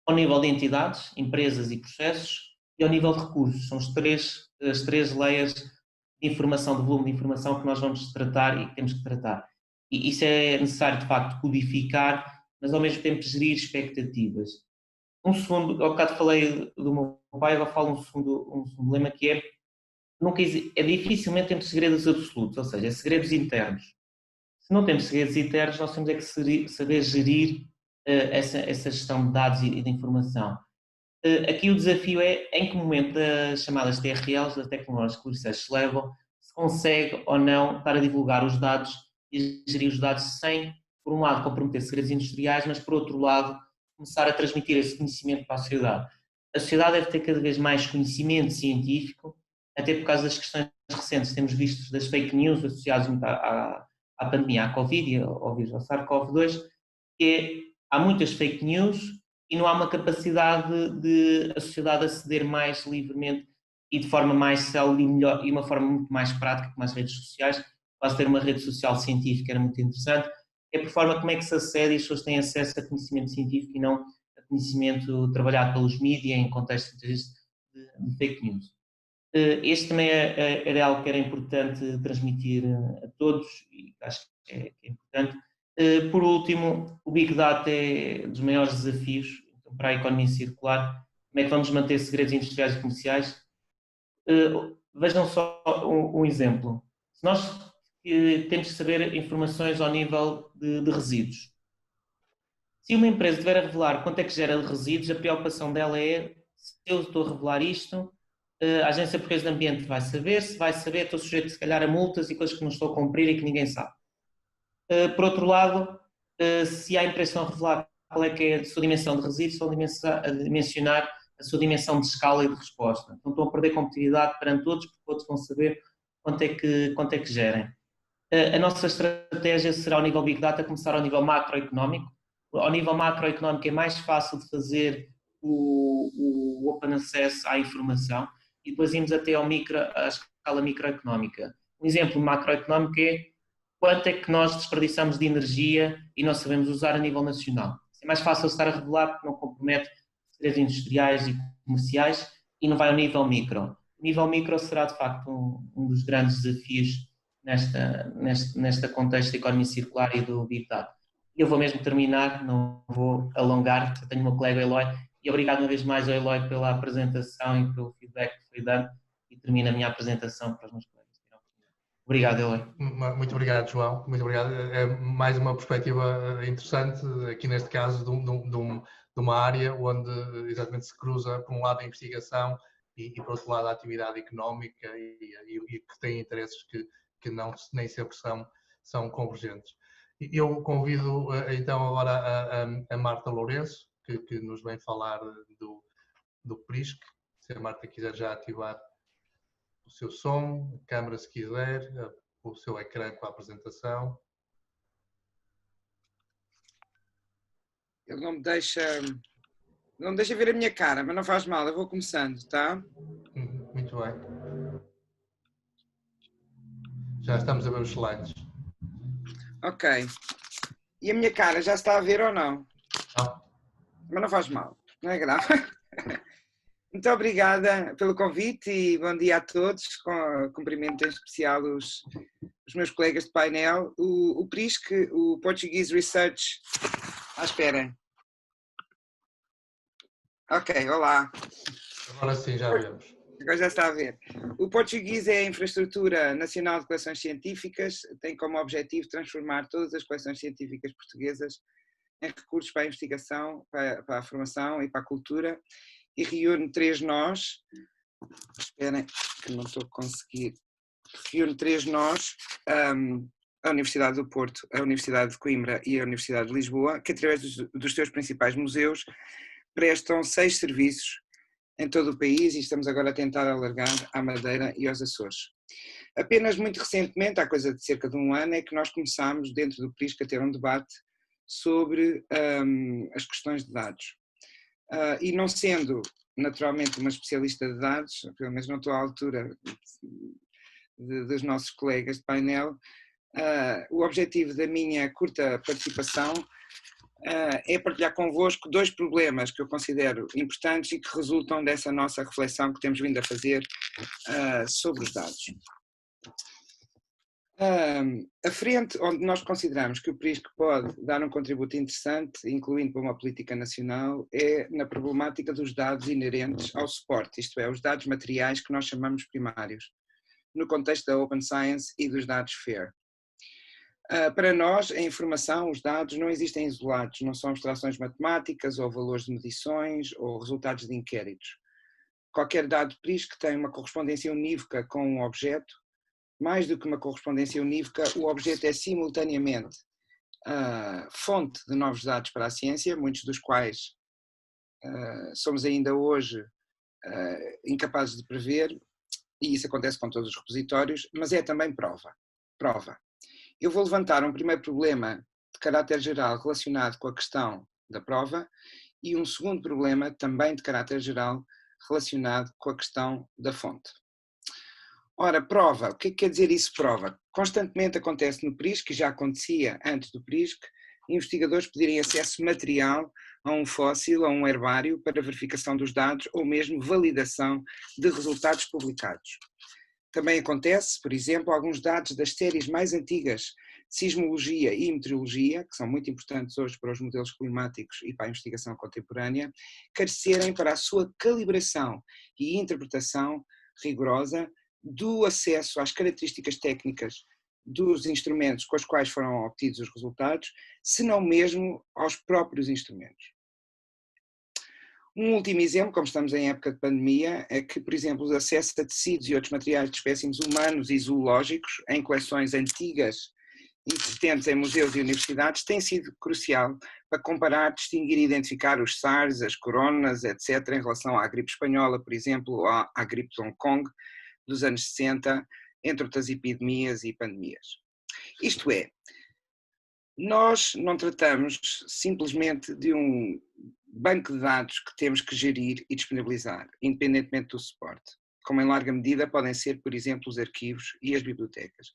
ao nível de entidades, empresas e processos, e ao nível de recursos. São as três layers de informação, de volume de informação que nós vamos tratar e que temos que tratar. E isso é necessário, de facto, codificar, mas ao mesmo tempo gerir expectativas. Um segundo, ao bocado falei do meu pai, agora falo um segundo lema que é dificilmente temos segredos absolutos, ou seja, segredos internos. Se não temos segredos internos, nós temos é que saber gerir essa gestão de dados e de informação. Aqui o desafio é em que momento das chamadas TRLs, da Technological Research Level, se consegue ou não estar a divulgar os dados e gerir os dados sem, por um lado, comprometer segredos industriais, mas por outro lado, começar a transmitir esse conhecimento para a sociedade. A sociedade deve ter cada vez mais conhecimento científico, até por causa das questões recentes temos visto das fake news associadas à pandemia, à Covid e ao vírus, ao SARS-CoV-2, que há muitas fake news e não há uma capacidade de a sociedade aceder mais livremente e de forma mais célere e melhor, e uma forma muito mais prática, como as redes sociais. Quase ter uma rede social científica era muito interessante. É por forma como é que se acede e as pessoas têm acesso a conhecimento científico e não a conhecimento trabalhado pelos mídias em contexto de fake news. Este também era algo que era importante transmitir a todos e acho que é importante. Por último, o Big Data é dos maiores desafios para a economia circular. Como é que vamos manter segredos industriais e comerciais? Vejam só um exemplo. Se nós temos que saber informações ao nível de resíduos. Se uma empresa tiver a revelar quanto é que gera de resíduos, a preocupação dela é: se eu estou a revelar isto, a Agência Portuguesa de Ambiente vai saber, se vai saber, estou sujeito se calhar a multas e coisas que não estou a cumprir e que ninguém sabe. Por outro lado, se há a impressão de revelar qual é que é a sua dimensão de resíduos, estão a dimensionar a sua dimensão de escala e de resposta. Então estão a perder competitividade perante todos, porque todos vão saber quanto é que gerem. A nossa estratégia será ao nível Big Data, começar ao nível macroeconómico. Ao nível macroeconómico é mais fácil de fazer o open access à informação e depois irmos até à escala microeconómica. Um exemplo macroeconómico é quanto é que nós desperdiçamos de energia e não sabemos usar a nível nacional. É mais fácil estar a revelar porque não compromete segredos industriais e comerciais e não vai ao nível micro. O nível micro será, de facto, um dos grandes desafios nesta contexto da economia circular e do Big Data. E eu vou mesmo terminar, não vou alongar, eu tenho o meu colega Eloy, e obrigado uma vez mais ao Eloy pela apresentação e pelo feedback que foi dando, e termino a minha apresentação para os meus colegas. Obrigado, Eloy. Muito obrigado, João. Muito obrigado. É mais uma perspectiva interessante, aqui neste caso, de uma área onde exatamente se cruza, por um lado, a investigação e por outro lado, a atividade económica e que tem interesses que nem sempre são convergentes. Eu convido então agora a Marta Lourenço, que nos vem falar do PRISC. Se a Marta quiser já ativar o seu som, a câmera se quiser, o seu ecrã com a apresentação. Ele não me deixa Não deixa ver a minha cara, mas não faz mal, eu vou começando, tá? Muito bem. Já estamos a ver os slides. Ok. E a minha cara já se está a ver ou não? Não? Mas não faz mal, não é grave. Muito obrigada pelo convite e bom dia a todos. Cumprimento em especial os meus colegas de painel. O PRISC, o Portuguese Research... espera. Ok, olá. Agora sim, já vemos. Agora já está a ver. O Portuguese é a Infraestrutura Nacional de Coleções Científicas, tem como objetivo transformar todas as coleções científicas portuguesas em recursos para a investigação, para a formação e para a cultura, e reúne 3 nós, esperem que não estou a conseguir, reúne 3 nós, a Universidade do Porto, a Universidade de Coimbra e a Universidade de Lisboa, que através dos seus principais museus prestam 6 serviços em todo o país e estamos agora a tentar alargar à Madeira e aos Açores. Apenas muito recentemente, há coisa de cerca de um ano, é que nós começámos dentro do PRISC a ter um debate sobre as questões de dados. E não sendo naturalmente uma especialista de dados, pelo menos não estou à altura dos nossos colegas de painel, o objetivo da minha curta participação é partilhar convosco 2 problemas que eu considero importantes e que resultam dessa nossa reflexão que temos vindo a fazer sobre os dados. A frente onde nós consideramos que o PRISC pode dar um contributo interessante, incluindo para uma política nacional, é na problemática dos dados inerentes ao suporte, isto é, os dados materiais que nós chamamos primários, no contexto da Open Science e dos dados FAIR. Para nós, a informação, os dados não existem isolados, não são abstrações matemáticas ou valores de medições ou resultados de inquéritos. Qualquer dado PRISC tem uma correspondência unívoca com um objeto. Mais do que uma correspondência unívoca, o objeto é simultaneamente fonte de novos dados para a ciência, muitos dos quais somos ainda hoje incapazes de prever, e isso acontece com todos os repositórios, mas é também prova. Eu vou levantar um primeiro problema de caráter geral relacionado com a questão da prova e um segundo problema também de caráter geral relacionado com a questão da fonte. Ora, prova, o que é que quer dizer isso, prova? Constantemente acontece no PRISC, que já acontecia antes do PRISC, investigadores pedirem acesso material a um fóssil, a um herbário, para verificação dos dados ou mesmo validação de resultados publicados. Também acontece, por exemplo, alguns dados das séries mais antigas de sismologia e meteorologia, que são muito importantes hoje para os modelos climáticos e para a investigação contemporânea, carecerem para a sua calibração e interpretação rigorosa do acesso às características técnicas dos instrumentos com os quais foram obtidos os resultados, se não mesmo aos próprios instrumentos. Um último exemplo, como estamos em época de pandemia, é que, por exemplo, o acesso a tecidos e outros materiais de espécimes humanos e zoológicos em coleções antigas existentes em museus e universidades tem sido crucial para comparar, distinguir e identificar os SARS, as coronas, etc., em relação à gripe espanhola, por exemplo, ou à gripe de Hong Kong dos anos 60, entre outras epidemias e pandemias. Isto é, nós não tratamos simplesmente de um banco de dados que temos que gerir e disponibilizar, independentemente do suporte, como em larga medida podem ser, por exemplo, os arquivos e as bibliotecas.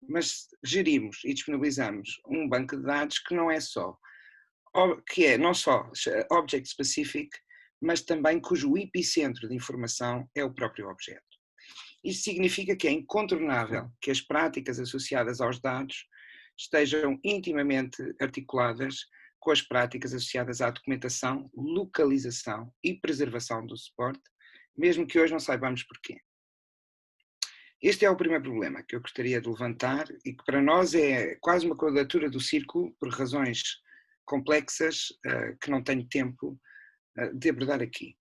Mas gerimos e disponibilizamos um banco de dados que não é só object specific, mas também cujo epicentro de informação é o próprio objeto. Isto significa que é incontornável que as práticas associadas aos dados estejam intimamente articuladas com as práticas associadas à documentação, localização e preservação do suporte, mesmo que hoje não saibamos porquê. Este é o primeiro problema que eu gostaria de levantar e que para nós é quase uma quadratura do círculo, por razões complexas que não tenho tempo de abordar aqui.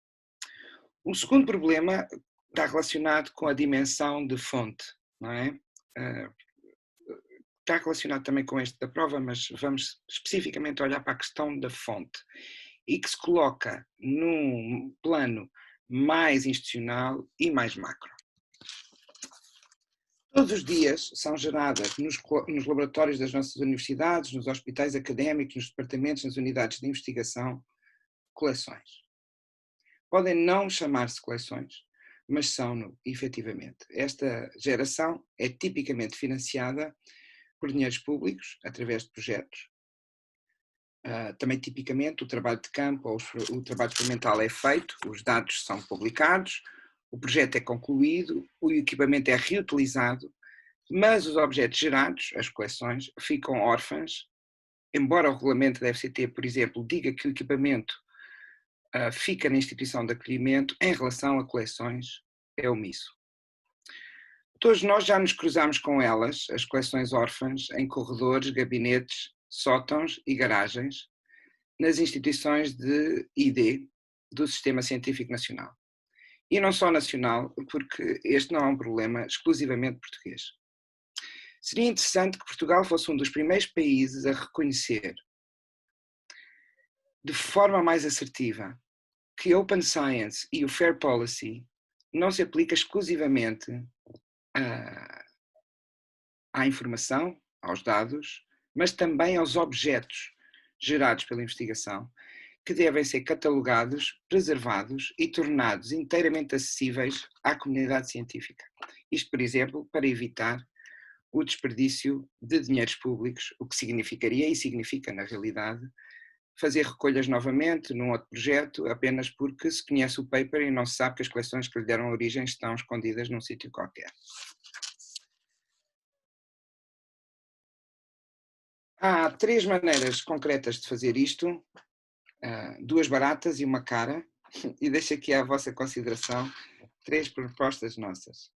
O segundo problema está relacionado com a dimensão de fonte, não é? Está relacionado também com este da prova, mas vamos especificamente olhar para a questão da fonte e que se coloca num plano mais institucional e mais macro. Todos os dias são geradas nos laboratórios das nossas universidades, nos hospitais académicos, nos departamentos, nas unidades de investigação, coleções. podem não chamar-se coleções, mas são-no efetivamente. Esta geração é tipicamente financiada por dinheiros públicos, através de projetos. Também, tipicamente, o trabalho de campo ou o trabalho experimental é feito, os dados são publicados, o projeto é concluído, o equipamento é reutilizado, mas os objetos gerados, as coleções, ficam órfãs, embora o regulamento da FCT, por exemplo, diga que o equipamento fica na instituição de acolhimento, em relação a coleções é omisso. Todos nós já nos cruzamos com elas, as coleções órfãs, em corredores, gabinetes, sótãos e garagens, nas instituições de ID do Sistema Científico Nacional. E não só nacional, porque este não é um problema exclusivamente português. Seria interessante que Portugal fosse um dos primeiros países a reconhecer, de forma mais assertiva, que a Open Science e o Fair Policy não se aplica exclusivamente à informação, aos dados, mas também aos objetos gerados pela investigação, que devem ser catalogados, preservados e tornados inteiramente acessíveis à comunidade científica. Isto, por exemplo, para evitar o desperdício de dinheiros públicos, o que significaria, e significa na realidade, fazer recolhas novamente num outro projeto, apenas porque se conhece o paper e não se sabe que as coleções que lhe deram origem estão escondidas num sítio qualquer. Há 3 maneiras concretas de fazer isto, 2 baratas e uma cara, e deixo aqui à vossa consideração 3 propostas nossas.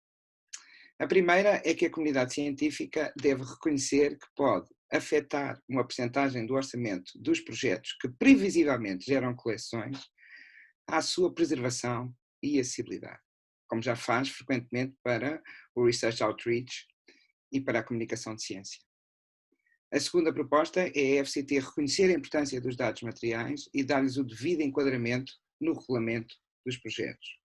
A primeira é que a comunidade científica deve reconhecer que pode afetar uma percentagem do orçamento dos projetos que previsivelmente geram coleções à sua preservação e acessibilidade, como já faz frequentemente para o Research Outreach e para a comunicação de ciência. A segunda proposta é a FCT reconhecer a importância dos dados materiais e dar-lhes o devido enquadramento no regulamento dos projetos.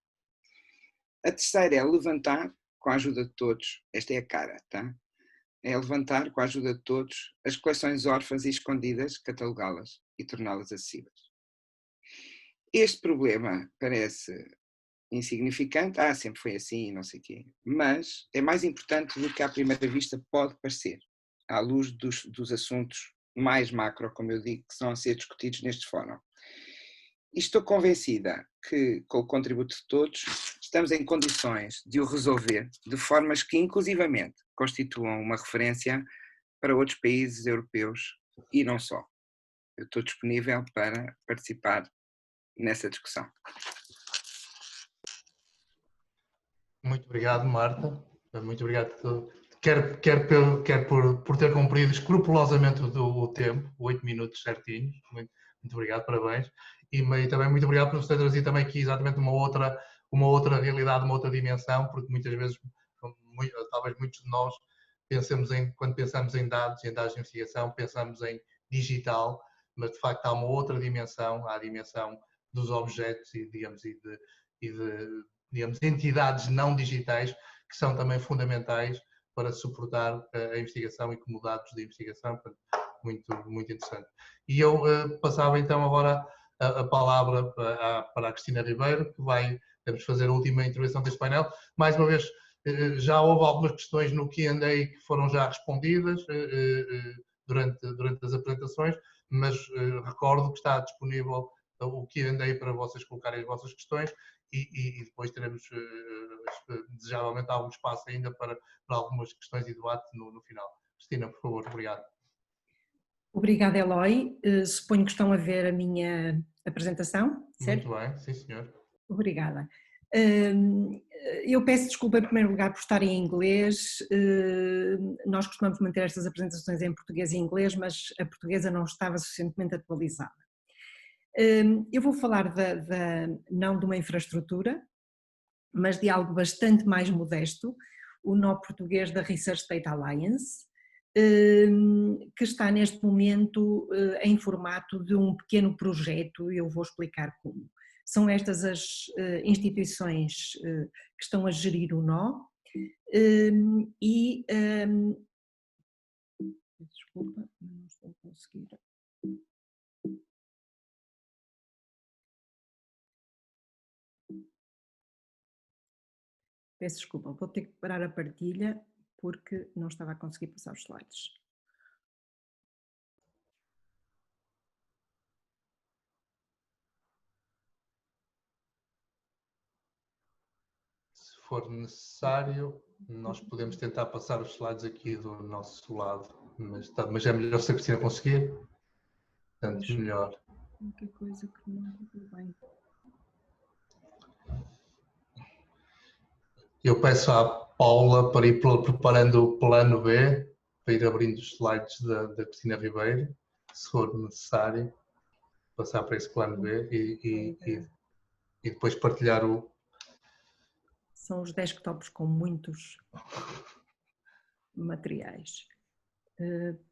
A terceira é levantar, com a ajuda de todos, esta é a cara, tá? É levantar, com a ajuda de todos, as coleções órfãs e escondidas, catalogá-las e torná-las acessíveis. Este problema parece insignificante, sempre foi assim, não sei o quê, mas é mais importante do que à primeira vista pode parecer, à luz dos assuntos mais macro, como eu digo, que estão a ser discutidos neste fórum. E estou convencida que, com o contributo de todos, estamos em condições de o resolver de formas que, inclusivamente, constituam uma referência para outros países europeus e não só. Eu estou disponível para participar nessa discussão. Muito obrigado, Marta. Muito obrigado, quer por ter cumprido escrupulosamente o tempo, 8 minutos certinhos. Muito obrigado, parabéns. E também muito obrigado por nos ter trazido também aqui exatamente uma outra realidade, uma outra dimensão, porque muitas vezes, talvez muitos de nós, quando pensamos em dados de investigação, pensamos em digital, mas de facto há uma outra dimensão, há a dimensão dos objetos e, digamos, entidades não digitais que são também fundamentais para suportar a investigação e como dados de investigação, muito interessante. E eu passava então agora a palavra para a Cristina Ribeiro, que vamos fazer a última intervenção deste painel. Mais uma vez, já houve algumas questões no Q&A que foram já respondidas durante as apresentações, mas recordo que está disponível o Q&A para vocês colocarem as vossas questões e depois teremos desejavelmente algum espaço ainda para algumas questões e debate no final. Cristina, por favor, obrigado. Obrigada, Eloy. Suponho que estão a ver a minha apresentação, certo? Muito bem, sim senhor. Obrigada. Eu peço desculpa em primeiro lugar por estar em inglês. Nós costumamos manter estas apresentações em português e inglês, mas a portuguesa não estava suficientemente atualizada. Eu vou falar não de uma infraestrutura, mas de algo bastante mais modesto, o nó português da Research Data Alliance, que está neste momento em formato de um pequeno projeto, e eu vou explicar como. São estas as instituições que estão a gerir o nó desculpa, não estou a conseguir. Peço desculpa, vou ter que parar a partilha porque não estava a conseguir passar os slides. Se for necessário, nós podemos tentar passar os slides aqui do nosso lado, mas é melhor se a Cristina conseguir, portanto, melhor. Qualquer coisa que não correu bem. Eu peço à Paula para ir preparando o plano B, para ir abrindo os slides da Cristina Ribeiro, se for necessário, passar para esse plano B e depois partilhar o... São os desktops com muitos materiais.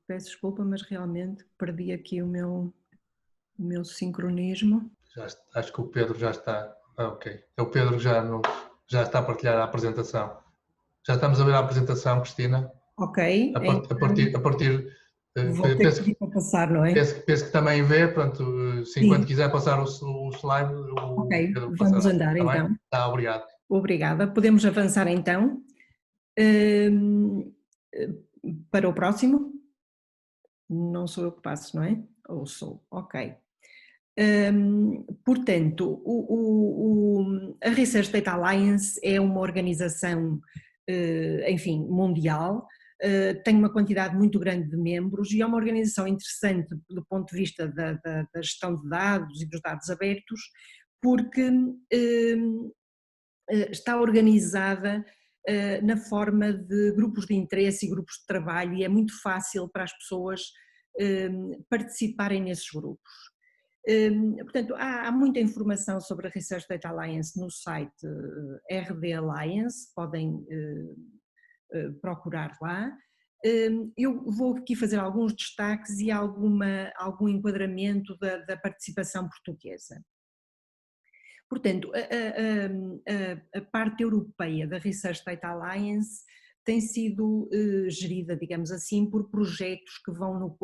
Peço desculpa, mas realmente perdi aqui o meu sincronismo. Acho que o Pedro já está... ok. O Pedro já está a partilhar a apresentação. Já estamos a ver a apresentação, Cristina? Ok. A partir vou ter que passar, não é? Penso que também vê, pronto, enquanto quiser passar o slide, ok, Pedro vamos passará. andar Está então. Bem? Tá, obrigado. Obrigada. Podemos avançar então para o próximo. Não sou eu que passo, não é? Ou sou? Ok. Portanto, a Research Data Alliance é uma organização, enfim, mundial, tem uma quantidade muito grande de membros e é uma organização interessante do ponto de vista da gestão de dados e dos dados abertos, porque está organizada na forma de grupos de interesse e grupos de trabalho e é muito fácil para as pessoas participarem nesses grupos. Portanto, há muita informação sobre a Research Data Alliance no site RD Alliance, podem procurar lá. Eu vou aqui fazer alguns destaques e algum enquadramento da participação portuguesa. Portanto, a parte europeia da Research Data Alliance tem sido gerida, digamos assim, por projetos que vão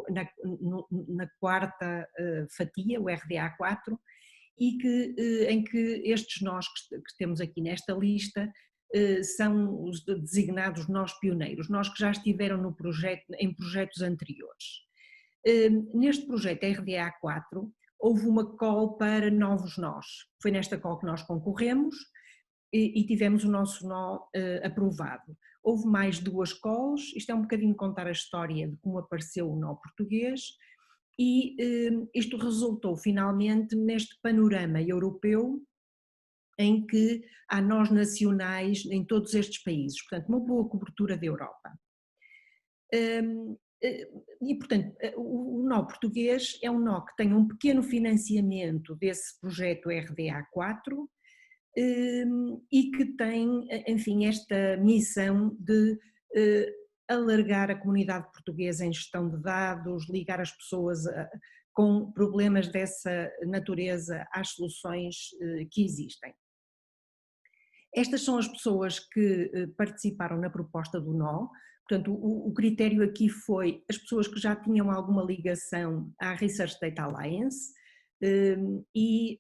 na quarta fatia, o RDA4, e em que estes nós que temos aqui nesta lista são os designados nós pioneiros, nós que já estiveram em projetos anteriores. Neste projeto RDA4 houve uma call para novos nós, foi nesta call que nós concorremos e tivemos o nosso nó aprovado. Houve mais 2 calls, isto é um bocadinho contar a história de como apareceu o nó português e isto resultou finalmente neste panorama europeu em que há nós nacionais em todos estes países, portanto uma boa cobertura da Europa. E portanto o nó português é um nó que tem um pequeno financiamento desse projeto RDA4 e que tem, enfim, esta missão de alargar a comunidade portuguesa em gestão de dados, ligar as pessoas com problemas dessa natureza às soluções que existem. Estas são as pessoas que participaram na proposta do nó, portanto o critério aqui foi as pessoas que já tinham alguma ligação à Research Data Alliance e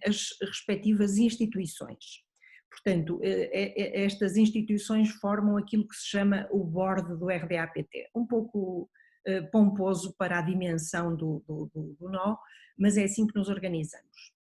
as respectivas instituições. Portanto, estas instituições formam aquilo que se chama o board do RDAPT, um pouco pomposo para a dimensão do nó, mas é assim que nos organizamos.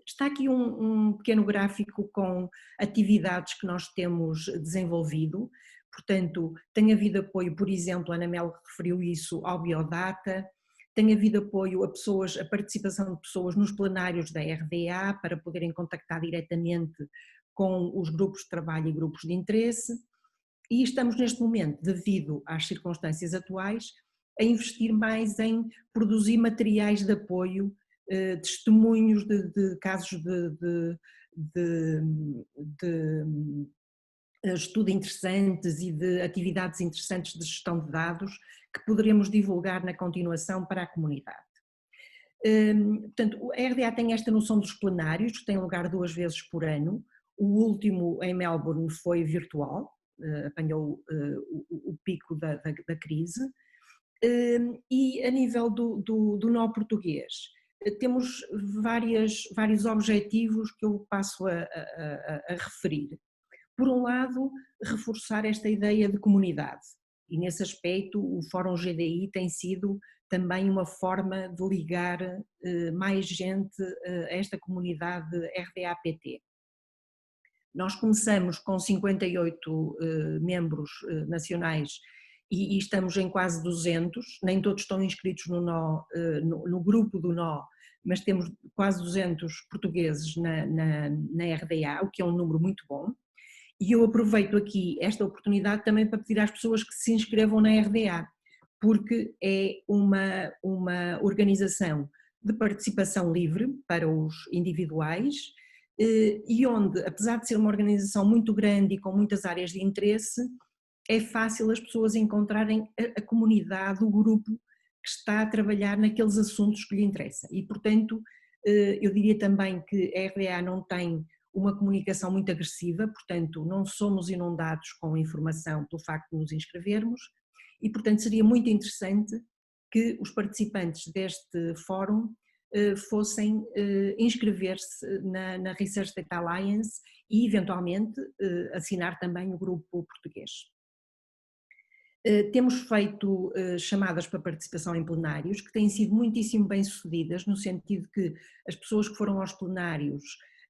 Está aqui um pequeno gráfico com atividades que nós temos desenvolvido, portanto tem havido apoio, por exemplo, a Ana Mel referiu isso, ao Biodata, tem havido apoio a participação de pessoas nos plenários da RDA para poderem contactar diretamente com os grupos de trabalho e grupos de interesse e estamos neste momento, devido às circunstâncias atuais, a investir mais em produzir materiais de apoio, testemunhos de casos de estudo interessantes e de atividades interessantes de gestão de dados que poderemos divulgar na continuação para a comunidade. Portanto, a RDA tem esta noção dos plenários, que tem lugar 2 vezes por ano. O último em Melbourne foi virtual, apanhou o pico da crise. E a nível do nó português, temos vários objetivos que eu passo a referir. Por um lado, reforçar esta ideia de comunidade, e nesse aspecto o Fórum GDI tem sido também uma forma de ligar mais gente a esta comunidade RDA-PT. Nós começamos com 58 membros nacionais e estamos em quase 200, nem todos estão inscritos no grupo do nó, mas temos quase 200 portugueses na RDA, o que é um número muito bom. E eu aproveito aqui esta oportunidade também para pedir às pessoas que se inscrevam na RDA, porque é uma organização de participação livre para os individuais e onde, apesar de ser uma organização muito grande e com muitas áreas de interesse, é fácil as pessoas encontrarem a comunidade, o grupo que está a trabalhar naqueles assuntos que lhe interessam. E, portanto, eu diria também que a RDA não tem uma comunicação muito agressiva, portanto, não somos inundados com informação pelo facto de nos inscrevermos e, portanto, seria muito interessante que os participantes deste fórum fossem inscrever-se na Research Data Alliance e, eventualmente, assinar também o grupo português. Temos feito chamadas para participação em plenários, que têm sido muitíssimo bem-sucedidas, no sentido que as pessoas que foram aos plenários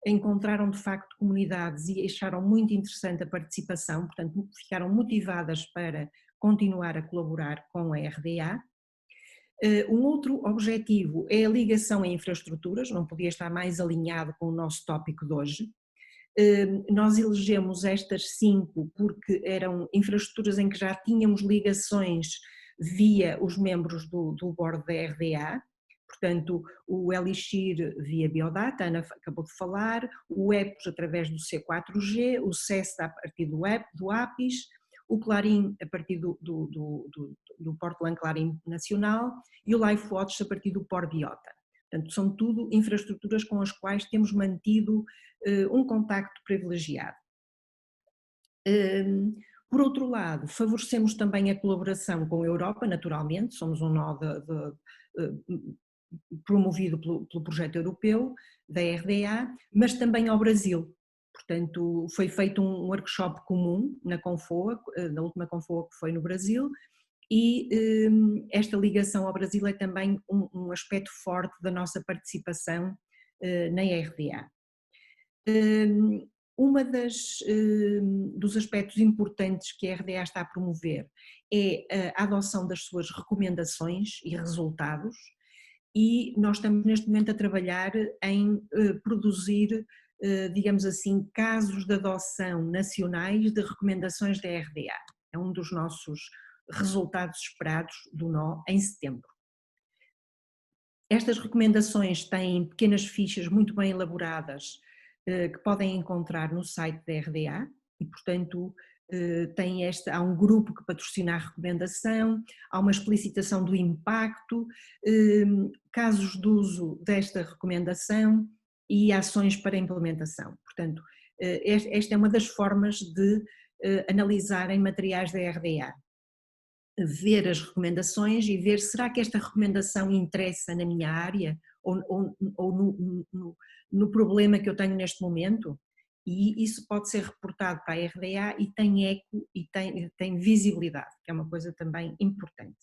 encontraram de facto comunidades e acharam muito interessante a participação, portanto ficaram motivadas para continuar a colaborar com a RDA. Um outro objetivo é a ligação a infraestruturas, não podia estar mais alinhado com o nosso tópico de hoje. Nós elegemos estas 5 porque eram infraestruturas em que já tínhamos ligações via os membros do board da RDA, portanto o Elixir via Biodata, a Ana acabou de falar, o EPOS através do C4G, o CESTA a partir do APIS, o Clarim a partir do Portland Clarim Nacional e o LifeWatch a partir do PorBiota. Portanto, são tudo infraestruturas com as quais temos mantido um contacto privilegiado. Por outro lado, favorecemos também a colaboração com a Europa, naturalmente, somos um nó promovido pelo projeto europeu da RDA, mas também ao Brasil. Portanto, foi feito um workshop comum na Confoa, na última Confoa que foi no Brasil, e esta ligação ao Brasil é também um aspecto forte da nossa participação na RDA. Dos aspectos importantes que a RDA está a promover é a adoção das suas recomendações e resultados, e nós estamos neste momento a trabalhar em produzir, digamos assim, casos de adoção nacionais de recomendações da RDA. É um dos nossos resultados esperados do nó em setembro. Estas recomendações têm pequenas fichas muito bem elaboradas que podem encontrar no site da RDA e, portanto, há um grupo que patrocina a recomendação, há uma explicitação do impacto, casos de uso desta recomendação e ações para implementação. Portanto, esta é uma das formas de analisarem materiais da RDA. Ver as recomendações e ver será que esta recomendação interessa na minha área ou no problema que eu tenho neste momento, e isso pode ser reportado para a RDA e tem eco e tem visibilidade, que é uma coisa também importante.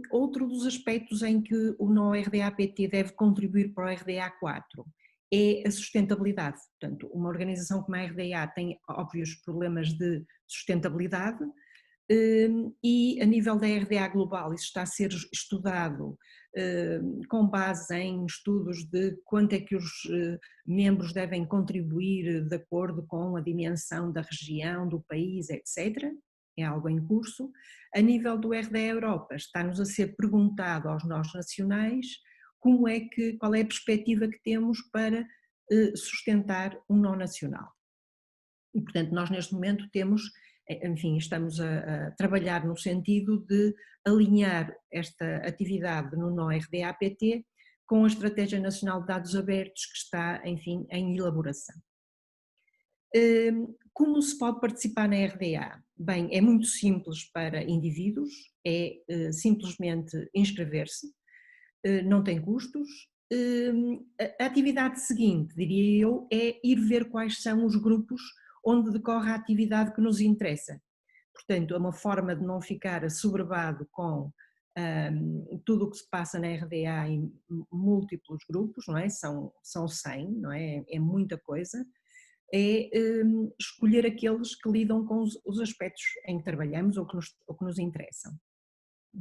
Outro dos aspectos em que o nó RDA-PT deve contribuir para o RDA4 é a sustentabilidade. Portanto, uma organização como a RDA tem óbvios problemas de sustentabilidade, e a nível da RDA global isso está a ser estudado com base em estudos de quanto é que os membros devem contribuir de acordo com a dimensão da região, do país, etc. É algo em curso. A nível do RDA Europa está-nos a ser perguntado aos nós nacionais qual é a perspectiva que temos para sustentar um nó nacional. E portanto nós neste momento estamos a trabalhar no sentido de alinhar esta atividade no nó RDA-PT com a Estratégia Nacional de Dados Abertos que está, enfim, em elaboração. Como se pode participar na RDA? Bem, é muito simples para indivíduos, é simplesmente inscrever-se. não tem custos. A atividade seguinte, diria eu, é ir ver quais são os grupos onde decorre a atividade que nos interessa. Portanto, é uma forma de não ficar assoberbado com tudo o que se passa na RDA em múltiplos grupos, não é? São 100, não é? É muita coisa. É escolher aqueles que lidam com os aspectos em que trabalhamos ou que nos interessam.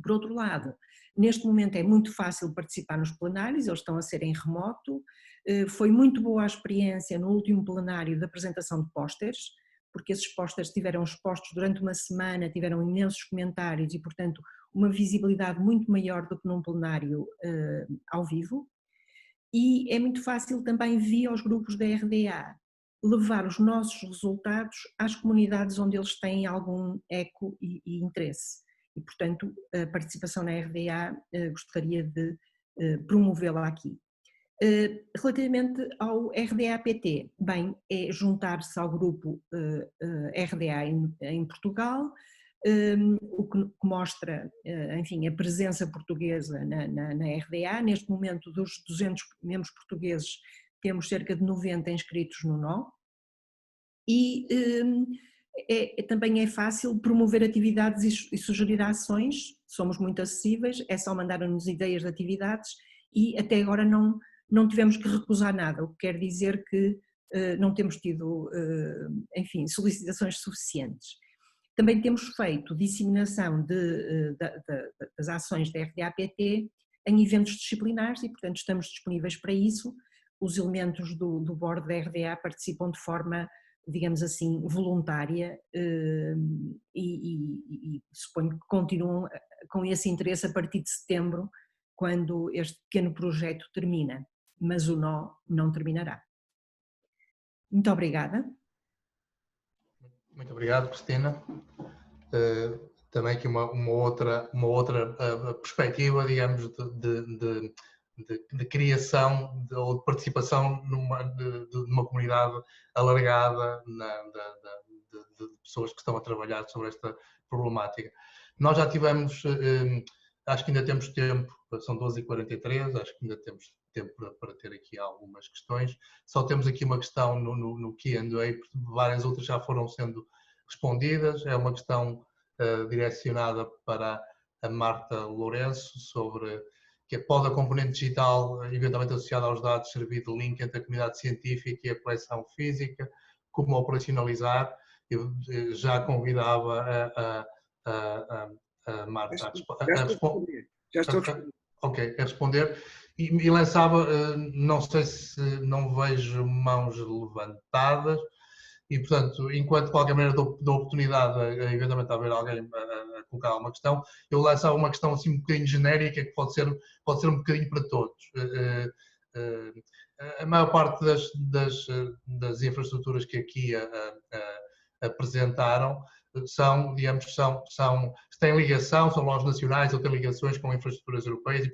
Por outro lado, neste momento é muito fácil participar nos plenários, eles estão a ser em remoto. Foi muito boa a experiência no último plenário da apresentação de pósteres, porque esses pósteres estiveram expostos durante uma semana, tiveram imensos comentários e, portanto, uma visibilidade muito maior do que num plenário ao vivo. E é muito fácil também, via os grupos da RDA, levar os nossos resultados às comunidades onde eles têm algum eco e interesse. E, portanto, a participação na RDA gostaria de promovê-la aqui. Relativamente ao RDA-PT, bem, é juntar-se ao grupo RDA em Portugal, o que mostra, enfim, a presença portuguesa na RDA. Neste momento, dos 200 membros portugueses, temos cerca de 90 inscritos no nó. E também é fácil promover atividades e sugerir ações, somos muito acessíveis, é só mandar-nos ideias de atividades e até agora não tivemos que recusar nada, o que quer dizer que não temos tido, enfim, solicitações suficientes. Também temos feito disseminação das ações da RDA-PT em eventos disciplinares e, portanto, estamos disponíveis para isso. Os elementos do board da RDA participam de forma, digamos assim, voluntária e suponho que continuam com esse interesse a partir de setembro, quando este pequeno projeto termina, mas o nó não terminará. Muito obrigada. Muito obrigado, Cristina. Também aqui uma outra perspectiva, digamos, de criação ou de participação de uma comunidade alargada de pessoas que estão a trabalhar sobre esta problemática. Nós já tivemos, acho que ainda temos tempo, são 12h43, acho que ainda temos tempo para ter aqui algumas questões. Só temos aqui uma questão no Q&A, porque várias outras já foram sendo respondidas. É uma questão direcionada para a Marta Lourenço sobre que pode a componente digital, eventualmente associada aos dados, servir de link entre a comunidade científica e a coleção física, como operacionalizar. Eu já convidava a Marta a responder. Já estou a responder. Ok, a responder. E lançava, não sei se não vejo mãos levantadas, e portanto, enquanto de qualquer maneira dou oportunidade a eventualmente haver alguém a colocar alguma questão, eu lançava uma questão assim um bocadinho genérica, que pode ser um bocadinho para todos. A maior parte das infraestruturas que aqui apresentaram são, digamos, têm ligação, são lojas nacionais ou têm ligações com infraestruturas europeias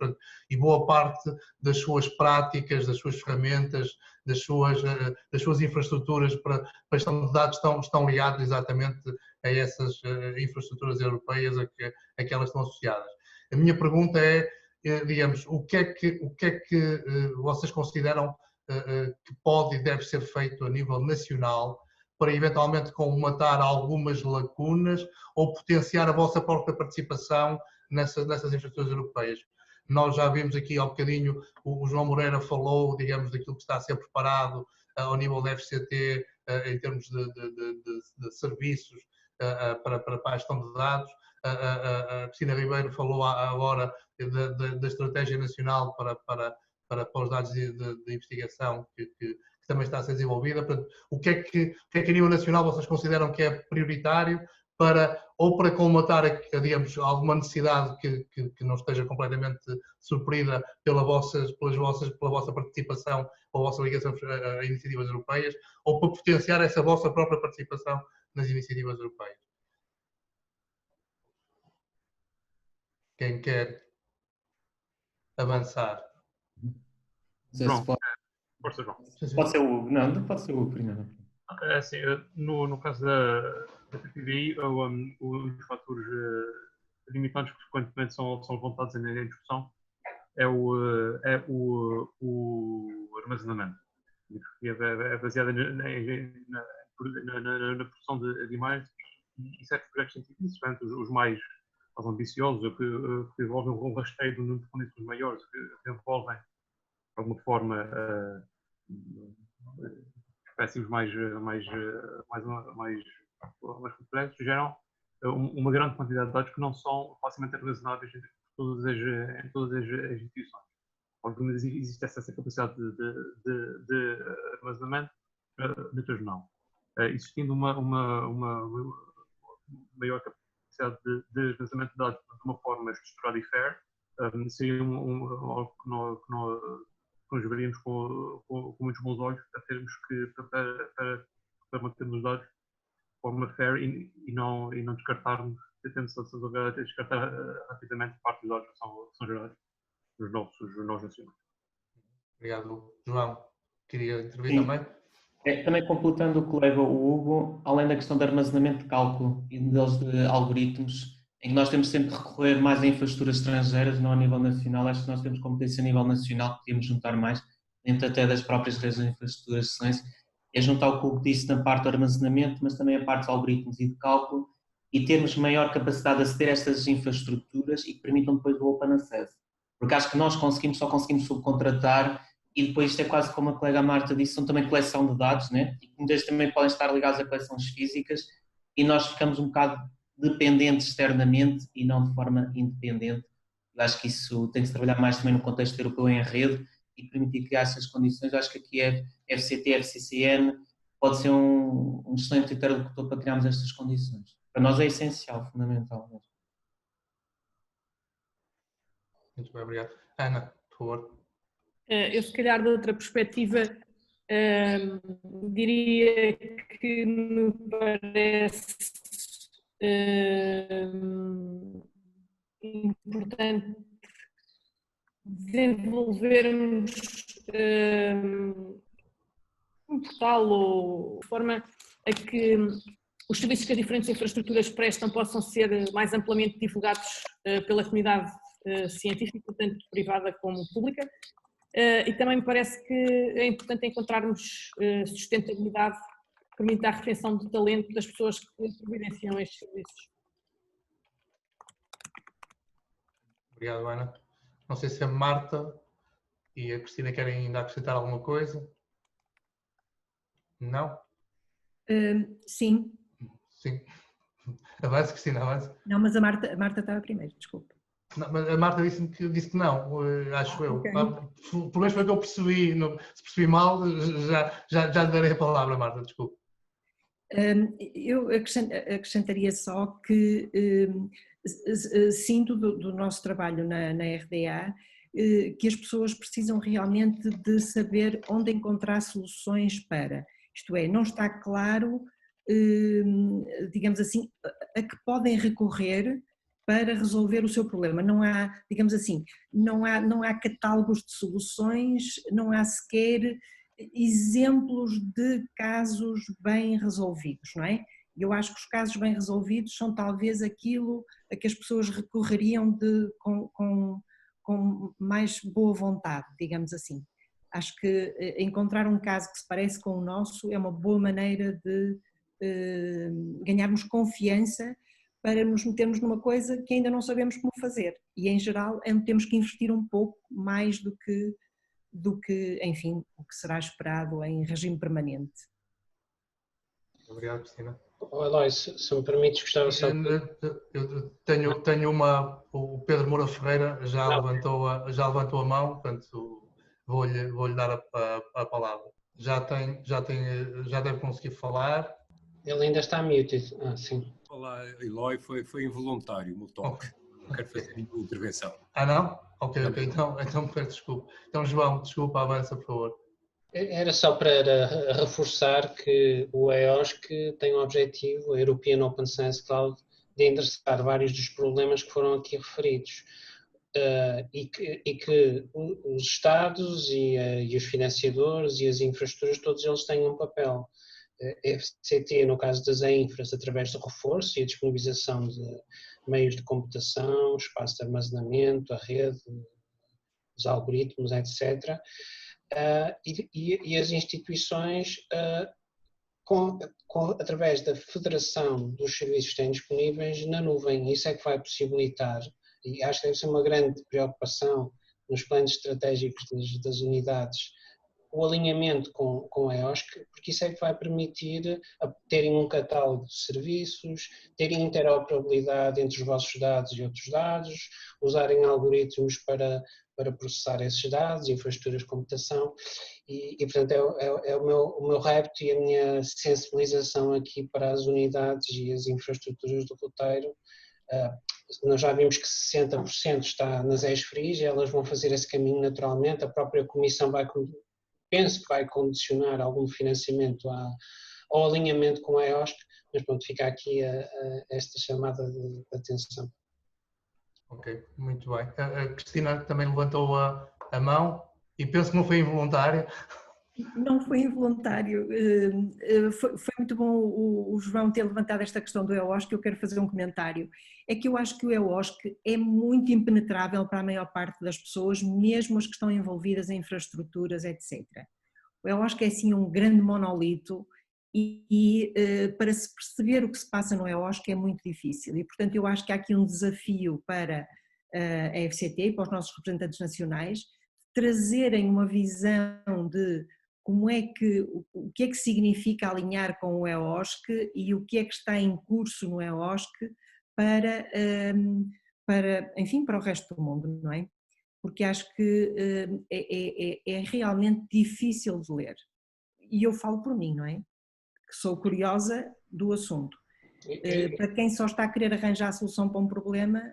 e boa parte das suas práticas, das suas ferramentas, das suas infraestruturas para gestão de dados estão ligadas exatamente a essas infraestruturas europeias a que elas estão associadas. A minha pergunta é, digamos, o que é que vocês consideram que pode e deve ser feito a nível nacional para eventualmente colmatar algumas lacunas ou potenciar a vossa própria participação nessas infraestruturas europeias? Nós já vimos aqui há um bocadinho, o João Moreira falou, digamos, daquilo que está a ser preparado ao nível da FCT em termos de serviços para a gestão de dados. A Cristina Ribeiro falou agora da estratégia nacional para os dados de investigação que também está a ser desenvolvida. Portanto, o que é que a nível nacional vocês consideram que é prioritário para colmatar, digamos, alguma necessidade que não esteja completamente suprida pela vossa participação ou a vossa ligação a iniciativas europeias, ou para potenciar essa vossa própria participação nas iniciativas europeias? Quem quer avançar? João. Força, João. Pode ser o Hugo. Não, pode ser o Hugo primeiro. Assim, no caso da PPI, os fatores limitantes que frequentemente são levantados na discussão é o armazenamento. E é baseada na produção de imagens e certos projetos científicos, portanto, os mais ambiciosos, que envolvem um rastreio de um número de condições maiores, que envolvem, de alguma forma, espécies mais complexos, geram uma grande quantidade de dados que não são facilmente armazenáveis em todas as instituições. Algumas existe essa capacidade de armazenamento, noutras não. Existindo uma maior capacidade de armazenamento de dados de uma forma estruturada e fair, seria algo que nós veríamos com muitos bons olhos, a termos que, para mantermos os dados de forma fair e não descartarmos, tentando descartar rapidamente parte dos dados que são gerados nos novos nacionais. Obrigado, João. Queria intervir também? Também completando o colega Hugo, além da questão de armazenamento de cálculo e modelos de algoritmos, em que nós temos sempre que recorrer mais a infraestruturas estrangeiras, não a nível nacional. Acho que nós temos competência a nível nacional, podíamos juntar mais, dentro até das próprias redes de infraestruturas de ciência, é juntar o que o Hugo disse na parte do armazenamento, mas também a parte dos algoritmos e de cálculo, e termos maior capacidade de aceder a estas infraestruturas e que permitam depois o open access. Porque acho que nós só conseguimos subcontratar, e depois isto é quase como a colega Marta disse, são também coleção de dados, né? E que muitas também podem estar ligados a coleções físicas, e nós ficamos um bocado dependentes externamente e não de forma independente. Eu acho que isso tem que se trabalhar mais também no contexto europeu em rede e permitir criar essas condições. Eu acho que aqui é FCT, FCCN, pode ser um excelente interlocutor para criarmos estas condições. Para nós é essencial, fundamental. Muito bem, obrigado. Ana, por favor. Eu, se calhar, de outra perspectiva, diria que me parece importante desenvolvermos um portal ou de forma a que os serviços que as diferentes infraestruturas prestam possam ser mais amplamente divulgados pela comunidade científica, tanto privada como pública. E também me parece que é importante encontrarmos sustentabilidade que permita a retenção de talento das pessoas que providenciam estes serviços. Obrigado, Ana. Não sei se a Marta e a Cristina querem ainda acrescentar alguma coisa. Não? Sim. Sim. Avance, Cristina, avance. Não, mas a Marta estava primeiro, desculpa. Não, mas a Marta disse que não, acho eu. Okay. Pelo menos foi o que eu percebi. Se percebi mal, já lhe darei a palavra, Marta, desculpe. Eu acrescentaria só que sinto do nosso trabalho na RDA que as pessoas precisam realmente de saber onde encontrar soluções para. Isto é, não está claro, digamos assim, a que podem recorrer para resolver o seu problema. Não há, digamos assim, não há catálogos de soluções, não há sequer exemplos de casos bem resolvidos, não é? Eu acho que os casos bem resolvidos são talvez aquilo a que as pessoas recorreriam com mais boa vontade, digamos assim. Acho que encontrar um caso que se parece com o nosso é uma boa maneira de ganharmos confiança para nos metermos numa coisa que ainda não sabemos como fazer. E, em geral, temos que investir um pouco mais do que, enfim, o que será esperado em regime permanente. Obrigado, Cristina. Eloy, se me permites, gostava só... Eu tenho o Pedro Moura Ferreira já levantou a mão, portanto vou-lhe dar a palavra. Já deve conseguir falar. Ele ainda está muted, sim. Olá, Eloy, foi involuntário o meu toque. Não quero fazer nenhuma intervenção. Não? Ok, então peço desculpa. Então, João, desculpa, avança, por favor. Era só para reforçar que o EOSC tem o objetivo, a European Open Science Cloud, de endereçar vários dos problemas que foram aqui referidos. E que os Estados e os financiadores e as infraestruturas, todos eles têm um papel. FCT, no caso das infras, através do reforço e a disponibilização de meios de computação, espaço de armazenamento, a rede os algoritmos, etc. E as instituições, através da federação dos serviços que têm disponíveis na nuvem, isso é que vai possibilitar, e acho que deve ser uma grande preocupação nos planos estratégicos das unidades, o alinhamento com a EOSC, porque isso é que vai permitir terem um catálogo de serviços, terem interoperabilidade entre os vossos dados e outros dados, usarem algoritmos para processar esses dados, infraestruturas de computação, e portanto é o meu repto e a minha sensibilização aqui para as unidades e as infraestruturas do roteiro. Nós já vimos que 60% está nas ESFRIs e elas vão fazer esse caminho naturalmente, a própria Comissão penso que vai condicionar algum financiamento ao alinhamento com a EOSC, mas pronto, fica aqui esta chamada de atenção. Ok, muito bem. A Cristina também levantou a mão e penso que não foi involuntária. Não foi involuntário. Foi muito bom o João ter levantado esta questão do EOSC. Eu quero fazer um comentário. É que eu acho que o EOSC é muito impenetrável para a maior parte das pessoas, mesmo as que estão envolvidas em infraestruturas, etc. O EOSC é assim um grande monolito e para se perceber o que se passa no EOSC é muito difícil. E portanto eu acho que há aqui um desafio para a FCT e para os nossos representantes nacionais trazerem uma visão de como é que, o que é que significa alinhar com o EOSC e o que é que está em curso no EOSC enfim, para o resto do mundo, não é? Porque acho que é realmente difícil de ler. E eu falo por mim, não é? Que sou curiosa do assunto. Para quem só está a querer arranjar a solução para um problema,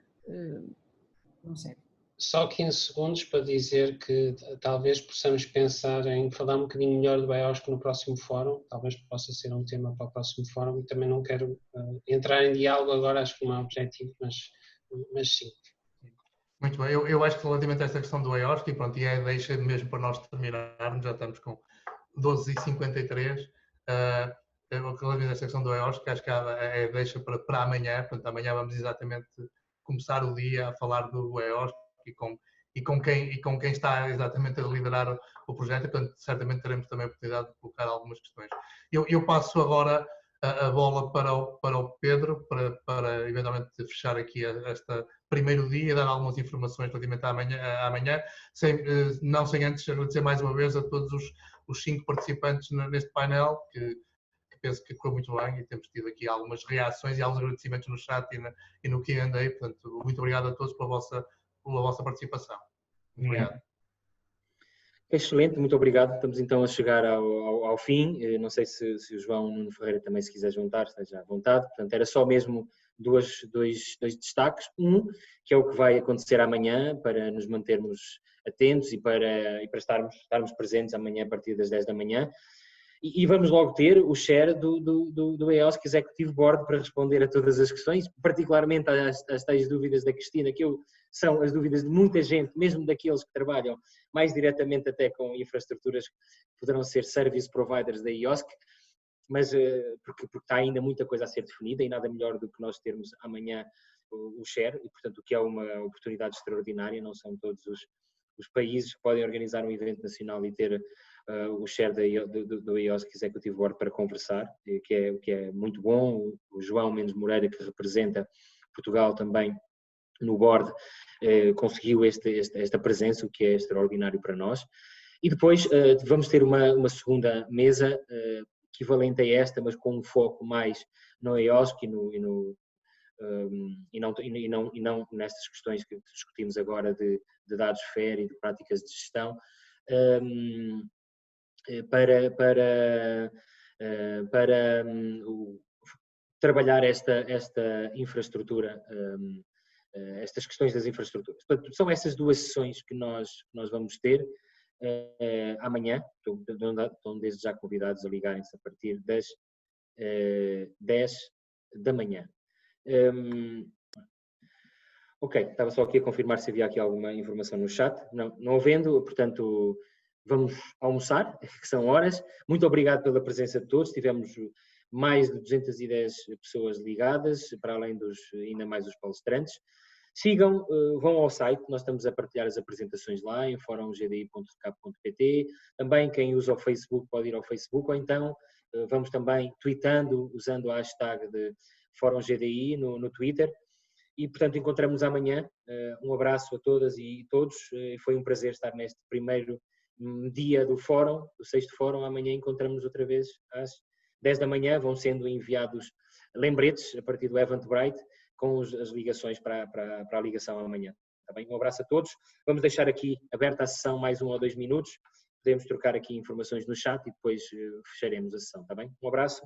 não sei. Só 15 segundos para dizer que talvez possamos pensar em falar um bocadinho melhor do EOSC no próximo fórum, talvez possa ser um tema para o próximo fórum, e também não quero entrar em diálogo agora, acho que não é objetivo, mas sim. Muito bem, eu acho que relativamente a esta questão do EOSC, e pronto, e deixa mesmo para nós terminarmos, já estamos com 12h53, relativamente a esta questão do EOSC, acho que deixa para amanhã, portanto amanhã vamos exatamente começar o dia a falar do EOSC e com quem está exatamente a liderar o projeto, e portanto certamente teremos também a oportunidade de colocar algumas questões. Eu passo agora a bola para o Pedro, para eventualmente fechar aqui este primeiro dia e dar algumas informações relativamente à amanhã, não sem antes agradecer mais uma vez a todos os 5 participantes neste painel, que penso que correu muito bem, e temos tido aqui algumas reações e alguns agradecimentos no chat e no Q&A, portanto muito obrigado a todos pela vossa participação. Obrigado. Excelente, muito obrigado. Estamos então a chegar ao fim. Não sei se o João Nuno Ferreira também se quiser juntar, esteja à vontade. Portanto, era só mesmo dois destaques. Um, que é o que vai acontecer amanhã, para nos mantermos atentos e para estarmos presentes amanhã a partir das 10 da manhã. E vamos logo ter o share do EOSC Executive Board para responder a todas as questões, particularmente às tais dúvidas da Cristina, que são as dúvidas de muita gente, mesmo daqueles que trabalham mais diretamente até com infraestruturas que poderão ser service providers da EOSC, mas porque está ainda muita coisa a ser definida e nada melhor do que nós termos amanhã o share, e portanto o que é uma oportunidade extraordinária. Não são todos os países que podem organizar um evento nacional e ter o share do EOSC Executive Board para conversar, que é muito bom. O João Mendes Moreira, que representa Portugal também no board, conseguiu esta presença, o que é extraordinário para nós. E depois vamos ter uma segunda mesa equivalente a esta, mas com um foco mais no EOSC e não nestas questões que discutimos agora de dados FAIR e de práticas de gestão, para trabalhar esta infraestrutura, estas questões das infraestruturas. Portanto, são essas duas sessões que nós vamos ter amanhã. Estão desde já convidados a ligarem-se a partir das 10 da manhã. Ok, estava só aqui a confirmar se havia aqui alguma informação no chat. Não havendo, portanto, vamos almoçar, que são horas. Muito obrigado pela presença de todos. Tivemos mais de 210 pessoas ligadas, para além ainda mais os palestrantes. Sigam, vão ao site, nós estamos a partilhar as apresentações lá em forumgdi.cap.pt. Também quem usa o Facebook pode ir ao Facebook, ou então vamos também tweetando, usando a hashtag de Fórum GDI no Twitter. E, portanto, encontramos amanhã. Um abraço a todas e todos. Foi um prazer estar neste primeiro dia do Fórum, do 6º Fórum. Amanhã encontramos outra vez às 10 da manhã. Vão sendo enviados lembretes a partir do Eventbrite com as ligações para a ligação amanhã. Tá bem? Um abraço a todos. Vamos deixar aqui aberta a sessão mais 1 ou 2 minutos. Podemos trocar aqui informações no chat e depois fecharemos a sessão. Tá bem? Um abraço.